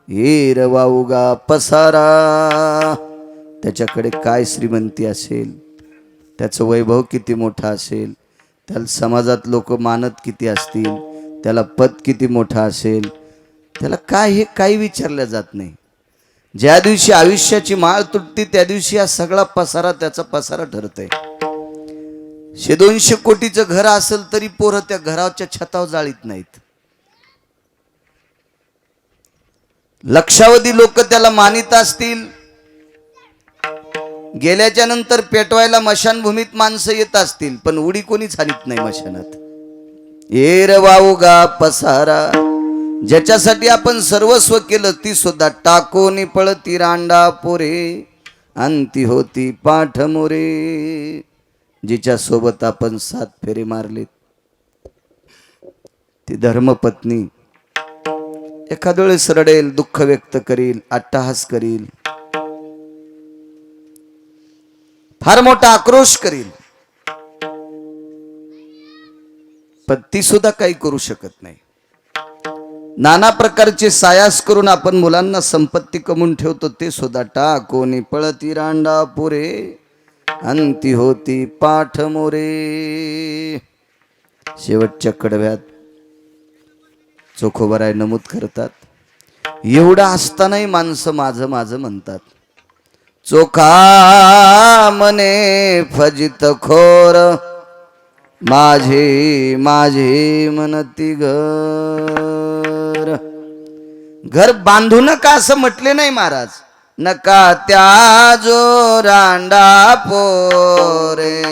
हिरवा उगा पसारा. त्याच्याकडे काय श्रीमंती असेल, त्याचं वैभव किती मोठा असेल, त्याला समाजात लोक मानत किती असतील, त्याला पद किती मोठा असेल, त्याला काय हे काही विचारलं जात नाही. ज्या दिवशी आयुष्याची माळ तुटते त्या दिवशी हा सगळा पसारा त्याचा पसारा ठरतोय. 100-200 कोटीचं घर असेल तरी पोरं त्या घराच्या छतावर जाळीत नाहीत. लक्षावधी लोक त्याला मानित असतील, गेल्याच्या नंतर पेटवायला मशानभूमीत माणसं येत असतील, पण उडी कोणीच हाणीत नाही मशानात. एरवा उगा पसारा. ज्याच्यासाठी आपण सर्वस्व केलं ती सुद्धा टाकोनी पळती रांडा पोरे, अंती होती पाठ मोरे. जिच्या सोबत आपण 7 फेरे मारलेत ती धर्मपत्नी एखाद वेळेस रडेल, दुःख व्यक्त करील, अट्टहास करील, फार मोठा आक्रोश करील, पण ती सुद्धा काही करू शकत नाही. नाना प्रकारचे सायास करून आपण मुलांना संपत्ती कमवून ठेवतो, ते सुद्धा टाकोनी पळती रांडा पुरे, अंती होती पाठ मोरे. शेवटच्या कडव्यात चोखोबाराय नमूद करतात, एवढं असतानाही माणसं माझं माझं म्हणतात. चोखा मने फजित खोर, माझे माझे म्हणती घर. घर बांधू नका असं म्हटले नाही महाराज. नका त्या जो रांडा पोरे,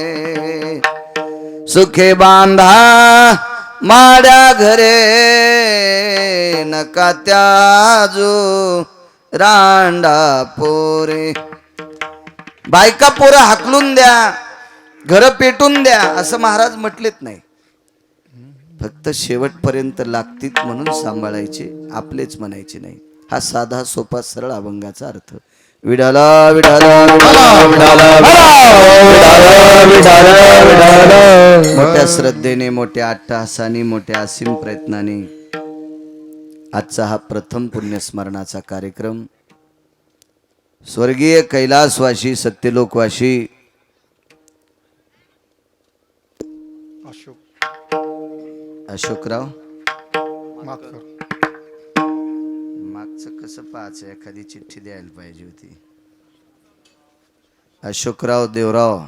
सुखे बांधा माड्या घरे. नका त्या जो रांडा पोरे. बायका पोरं हाकलून द्या, घर पेटून द्या असं महाराज म्हटलेत नाही. फक्त शेवटपर्यंत लागतील म्हणून सांभाळायचे, आपलेच म्हणायचे नाही. हा साधा सोपा सरळ अभंगाचा अर्थ. विडाला विडाला मोठ्या श्रद्धेने, मोठ्या अट्टहासाने, मोठ्या असीम प्रयत्नाने आजचा हा प्रथम पुण्यस्मरणाचा कार्यक्रम स्वर्गीय कैलासवासी सत्यलोकवासी अशोकराव मागचं कसं पाहायचं, एखादी चिठ्ठी द्यायला पाहिजे होती. अशोकराव देवराव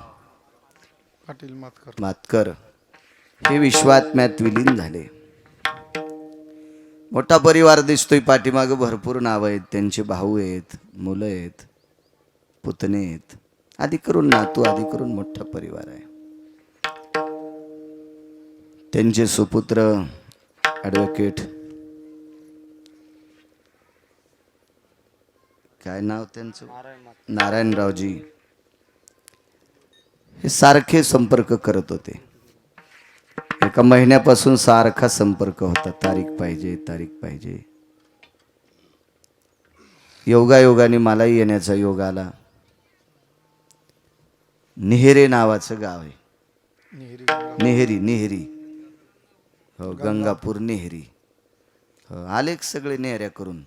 पाटील मातकर हे विश्वात्म्यात विलीन झाले. मोठा परिवार दिसतोय, पाठीमागं भरपूर नाव आहेत, त्यांचे भाऊ आहेत, मुलं आहेत, पुतणे आहेत, आधी करून नातू, आधी करून मोठा परिवार आहे. त्यांचे सुपुत्र ॲडव्होकेट काय नाव त्यांचं, नारायणरावजी, हे सारखे संपर्क करत होते. एका महिन्यापासून सारखा संपर्क होता, तारीख पाहिजे तारीख पाहिजे. योगायोगाने मलाही येण्याचा योग आला. निहेरे नावाचं गाव आहे. नेहरी नेहरी हो, गंगापूर नेहरी हो. आले सगळे नेहऱ्या करून.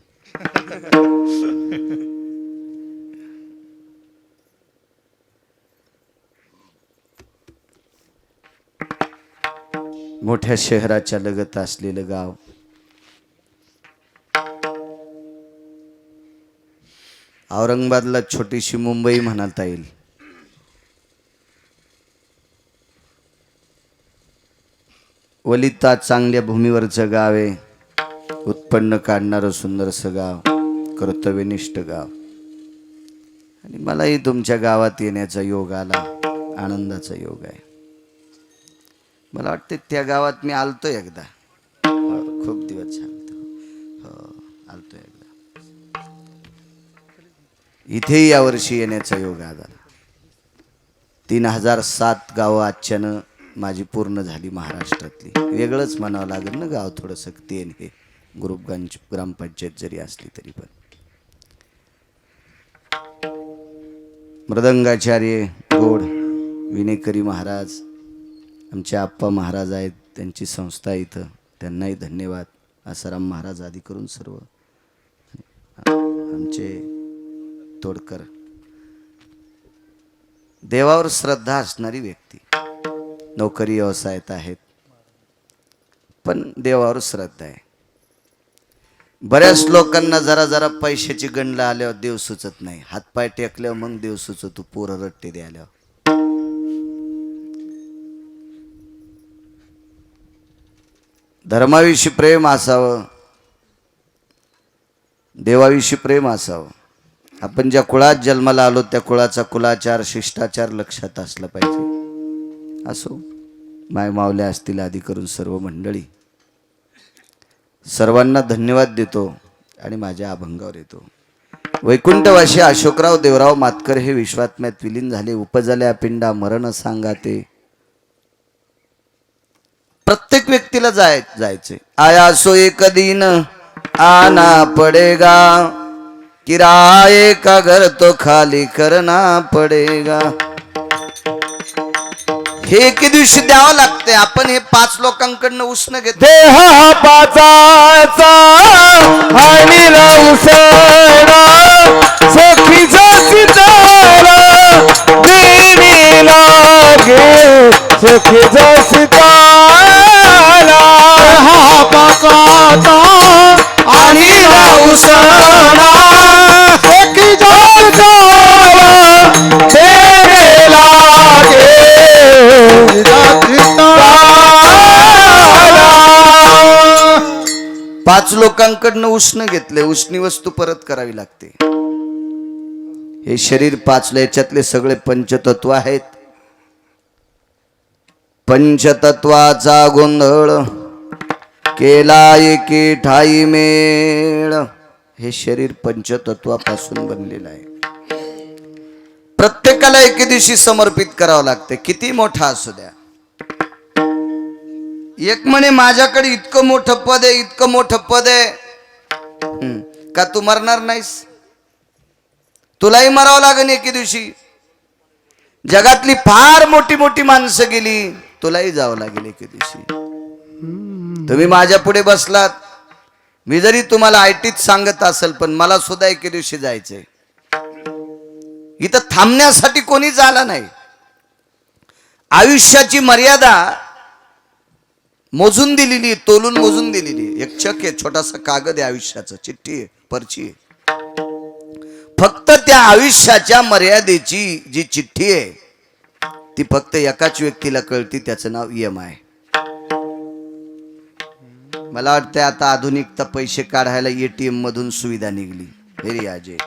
मोठ्या शहराच्या लगत असलेलं गाव. औरंगाबादला छोटीशी मुंबई म्हणता येईल. वलिता चांगल्या भूमीवरचं गाव आहे. उत्पन्न काढणारं सुंदरसं गाव, कर्तव्यनिष्ठ गाव. आणि मलाही तुमच्या गावात येण्याचा योग आला, आनंदाचा योग आहे. मला वाटते त्या गावात मी आलतो एकदा. खूप दिवस झाले. हो, आलतो एकदा. इथेही यावर्षी येण्याचा योग आला. 3007 गावं आजच्यानं माझी पूर्ण झाली महाराष्ट्रातली. वेगळंच म्हणावं लागेल ना गाव थोडंसं. तेन हे ग्रुपगंज ग्रामपंचायत जरी असली तरी पण. मृदंगाचार्य गोड विनेकरी महाराज आमचे आप्पा महाराज आहेत, त्यांची संस्था इथं, त्यांनाही धन्यवाद. आसाराम महाराज आदी करून सर्व आमचे तोडकर. देवावर श्रद्धा असणारी व्यक्ती. नोकरी व्यवसायात आहेत पण देवावर श्रद्धा आहे. बऱ्याच लोकांना जरा जरा पैशाची गणला आल्यावर देव सुचत नाही. हातपाय टेकल्यावर मग देव सुचतो. पोरं रट्टे द्याल्यावर. धर्माविषयी प्रेम असावं, देवाविषयी प्रेम असावं. आपण ज्या कुळात जन्माला आलो त्या कुळाचा कुलाचार शिष्टाचार लक्षात असला पाहिजे. असो, माय मावल्या असतील आदी करून सर्व मंडळी, सर्वांना धन्यवाद देतो आणि माझ्या अभंगावर येतो. वैकुंठवासी अशोकराव देवराव मातकर हे विश्वात्म्यात विलीन झाले. उपजल्या पिंडा मरण सांगाते. प्रत्येक व्यक्तीला जायचे. आया सो एक दिन आना पडेगा, किराए का घर तो खाली करना पडेगा. हे एके दिवशी द्यावं लागते. आपण हे 5 लोकांकडनं उष्ण घेतो. देहा पाचाचा आणि उसळा सखीचा सितारा देवी लागे. सखीचा सितारा देहा पाचाचा आणि उसळा सखीचा सितारा देवी लागे. 5 लोकांकडनं उष्ण घेतले. उष्णी वस्तू परत करावी लागते. हे शरीर 5 याच्यातले सगळे पंचतत्व आहेत. पंचतत्वाचा गोंधळ केला एके ठाई मेळ. हे शरीर पंचतत्वापासून बनलेलं आहे. प्रत्येकाला एके दिवशी समर्पित करावं लागते, किती मोठा असू द्या. एक म्हणे माझ्याकडे इतकं मोठं पद आहे, इतकं मोठं पद आहे. का तू मरणार नाहीस? तुलाही मरावं लागेल एके दिवशी. जगातली फार मोठी मोठी माणसं गेली, तुलाही जावं लागेल एके दिवशी. तुम्ही माझ्या पुढे बसलात, मी जरी तुम्हाला आयटीत सांगत असेल पण मला सुद्धा एके दिवशी जायचंय. इथं थांबण्यासाठी कोणीच आला नाही. आयुष्याची मर्यादा मोजून दिलेली, तोलून मोजून दिलेली. एक चक आहे, छोटासा कागद आहे आयुष्याचं, चिठ्ठी आहे, पर्ची आहे. फक्त त्या आयुष्याच्या मर्यादेची जी चिठ्ठी आहे ती फक्त एकाच व्यक्तीला कळती, त्याचं नाव EMI. मला वाटतं आता आधुनिकता पैसे काढायला ATM मधून सुविधा निघली. हेरी आजे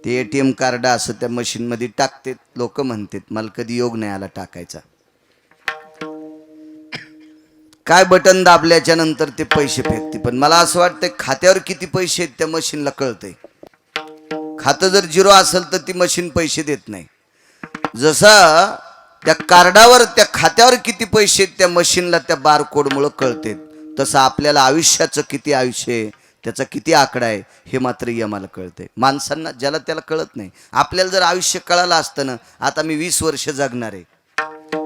ते ATM कार्ड असं त्या मशीन मध्ये टाकते. लोक म्हणतात मला कधी योग नाही आला टाकायचा. काय बटन दाबल्याच्या नंतर ते पैसे फेकते. पण मला असं वाटतं खात्यावर किती पैसे आहेत त्या मशीनला कळतंय. खातं जर 0 असेल तर ती मशीन पैसे देत नाही. जसा त्या कार्डावर त्या खात्यावर किती पैसे आहेत त्या मशीनला त्या बारकोडमुळं कळते. तसं आपल्याला आयुष्याचं किती आयुष्य आहे, त्याचा किती आकडा आहे हे मात्र यमाला कळते. माणसांना ज्याला त्याला कळत नाही. आपल्याला जर आयुष्य कळालं असतं ना, आता मी 20 वर्ष जगणार आहे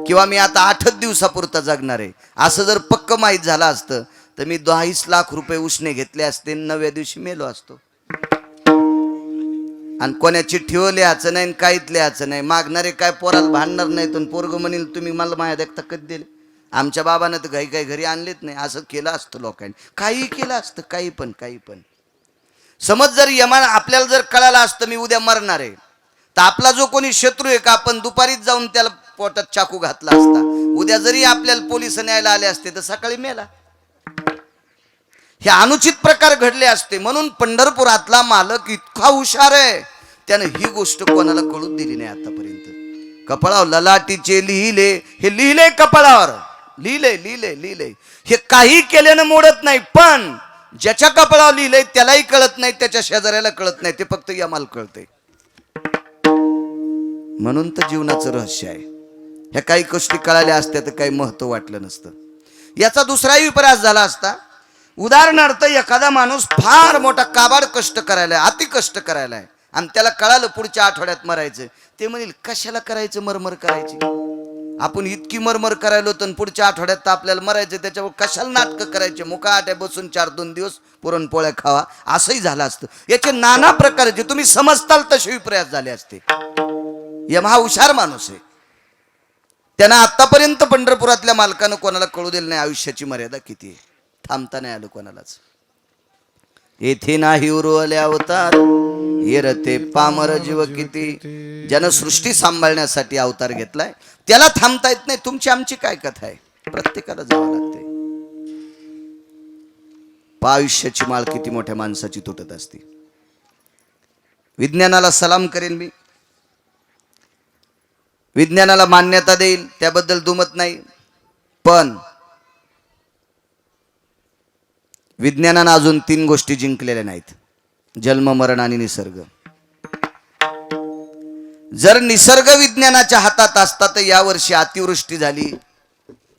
किंवा मी आता 8च दिवसापुरता जगणार आहे असं जर पक्क माहीत झालं असतं तर मी 10 लाख रुपये उसने घेतले असते, 9व्या दिवशी मेलो असतो. आणि कोणाची ठेव लिहायचं नाही, काहीच लिहायचं नाही. मागणारे काय पोराला भांडणार नाही. पण पोरग म्हणेल तुम्ही मला माझ्या देखता कधी दिले. आमच्या बाबानं तर काही घरी आणलेच नाही. असं केलं असतं लोकांनी, काही केलं असतं, काही पण. समज जर यमान आपल्याला जर कळालं असतं मी उद्या मरणार आहे, तर आपला जो कोणी शत्रू आहे का आपण दुपारीच जाऊन त्याला पोटात चाकू घातला असता. उद्या जरी आपल्याला पोलिस न्यायला आले असते तर सकाळी मेला. हे अनुचित प्रकार घडले असते. म्हणून पंढरपुरातला मालक इतका हुशार आहे, त्यानं ही गोष्ट कोणाला कळून दिली नाही आतापर्यंत. कपाळावर ललाटीचे लिहिले, हे लिहिले कपाळावर, लिहिले हे काही केल्यानं मोडत नाही. पण ज्याच्या कपाळावर लिहिलंय त्यालाही कळत नाही, त्याच्या शेजाऱ्याला कळत नाही, ते फक्त यमाला कळते. म्हणून तर जीवनाचं रहस्य आहे. ह्या काही गोष्टी कळाल्या असत्या तर काही महत्व वाटलं नसतं. याचा दुसराही विपरास झाला असता. उदाहरणार्थ एखादा माणूस फार मोठा काबाड कष्ट करायला, अति कष्ट करायला आहे आणि त्याला कळालं पुढच्या आठवड्यात मरायचं, ते म्हणेल कशाला करायचं, मरमर करायची. आपण इतकी मरमर करायलो तर पुढच्या आठवड्यात तर आपल्याला मरायचं, त्याच्यावर कशाला नाटकं करायचे, मुकाट्या बसून 4-2 दिवस पुरणपोळ्या खावा, असंही झालं असतं. याचे नाना प्रकारचे तुम्ही समजताल तसे विपर्यास झाले असते. यम हा हुशार माणूस आहे. त्यांना आतापर्यंत पंढरपुरातल्या मालकानं कोणाला कळू दिलं नाही आयुष्याची मर्यादा किती आहे. थांबता नाही आलं कोणालाच. येथे नाही उरवले अवतार, येरते पामर जीव किती. ज्यानं सृष्टी सांभाळण्यासाठी अवतार घेतलाय त्याला थांबता येत नाही. तुमची आमची काय कथा आहे, प्रत्येकाला जावं लागते. आयुष्याची माळ किती मोठ्या माणसाची तुटत असते. विज्ञानाला सलाम करेन मी, विज्ञानाला मान्यता देईल, त्याबद्दल दुमत नाही. पण विज्ञानानं अजून 3 गोष्टी जिंकलेल्या नाहीत: जन्म, मरण आणि निसर्ग. जर निसर्ग विज्ञानाच्या हातात असता तर यावर्षी अतिवृष्टी झाली,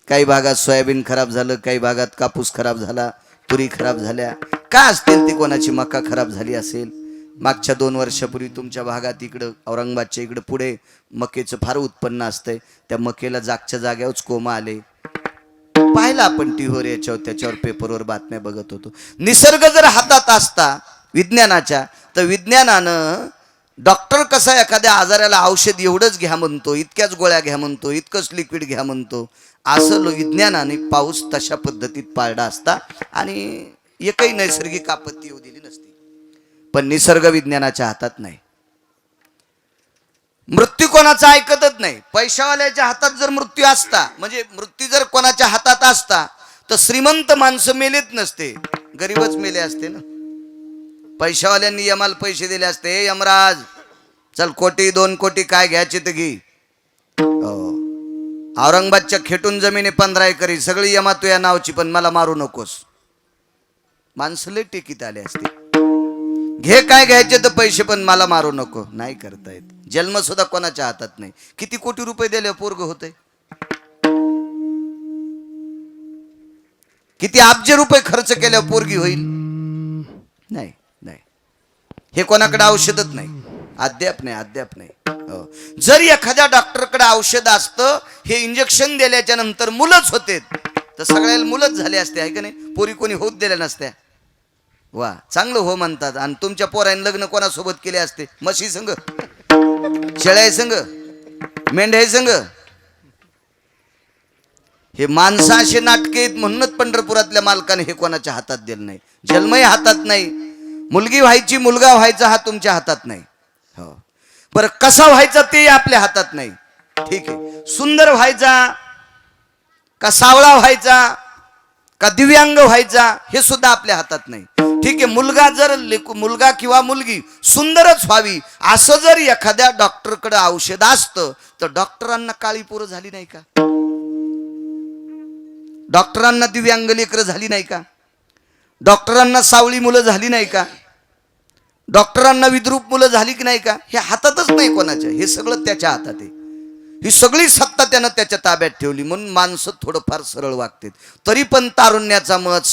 काही भागात सोयाबीन खराब झालं, काही भागात कापूस खराब झाला, तुरी खराब झाल्या. काय असतील ती, कोणाची मका खराब झाली असेल. मागच्या 2 वर्षापूर्वी तुमच्या भागात इकडं औरंगाबादच्या इकडं पुढे मकेचं फार उत्पन्न असतंय. त्या मकेला जागच्या जाग्यावरच कोमा आले. पाहिलं आपण टीव्हीवर, याच्यावर त्याच्यावर पेपरवर बातम्या बघत होतो. निसर्ग जर हातात असता विज्ञानाच्या, तर विज्ञानानं डॉक्टर कसा एखाद्या आजाराला औषध एवढंच घ्या म्हणतो, इतक्याच गोळ्या घ्या म्हणतो, इतकंच लिक्विड घ्या म्हणतो, असं विज्ञानाने पाऊस तशा पद्धतीत पाळला असता आणि एकही नैसर्गिक आपत्ती येऊ दिली नसती. पण निसर्ग विज्ञानाच्या हातात नाही. मृत्यू कोणाचा ऐकतच नाही. पैशावाल्याच्या हातात जर मृत्यू असता, म्हणजे मृत्यू जर कोणाच्या हातात असता तर श्रीमंत माणसं मेलेत नसते, गरीबच मेले असते ना. पैशावाल्यांनी यमाला पैसे दिले असते, हे यमराज चल 1-2 कोटी काय घ्यायचे तर घे. औरंगाबादच्या खेटून जमिनी 15 एकरी सगळी यमा तुझ्या नावची, पण मला मारू नकोस. माणसं लय टिकीत आले असते. घे काय घ्यायचे तर पैसे, पण मला मारू नको. नाही करता येत. जन्म सुद्धा कोणाच्या हातात नाही. किती कोटी रुपये दिले पोरग होते, किती अब्ज रुपये खर्च केल्यावर पोरगी होईल. नाही नाही, हे कोणाकडे औषधच नाही, अद्याप नाही. जर एखाद्या डॉक्टरकडे औषध असतं, हे इंजेक्शन दिल्याच्या नंतर मुलंच होते, तर सगळ्याला मुलंच झाले असते, आहे का नाही. पोरी कोणी होत दिल्या नसत्या. वा, चांगलं हो म्हणतात. आणि तुमच्या पोरांनी लग्न कोणासोबत केले असते? म्हशी संग, शेळ्या संग, मेंढ्या संग. हे माणसं असे नाटके आहेत. म्हणूनच पंढरपुरातल्या मालकाने हे कोणाच्या हातात दिलं नाही. जन्मही हातात नाही, मुलगी व्हायची, मुलगा व्हायचा हा तुमच्या हातात नाही. हो, बरं कसा व्हायचा ते आपल्या हातात नाही. ठीक आहे, सुंदर व्हायचा का सावळा व्हायचा का दिव्यांग व्हायचा हे सुद्धा आपल्या हातात नाही. ठीक आहे, मुलगा किंवा मुलगी सुंदरच व्हावी असं जर एखाद्या डॉक्टरकडे औषध असतं तर डॉक्टरांना काळी पोरं झाली नाही का? डॉक्टरांना दिव्यांग लेकरं झाली नाही का? डॉक्टरांना सावळी मुलं झाली नाही का? डॉक्टरांना विद्रूप मुलं झाली की नाही का? हे हातातच नाही कोणाच्या, हे सगळं त्याच्या हातात आहे. ही सगळी सत्ता त्यानं त्याच्या ताब्यात ठेवली म्हणून माणसं थोडंफार सरळ वागतात. तरी पण तारुण्याचा मत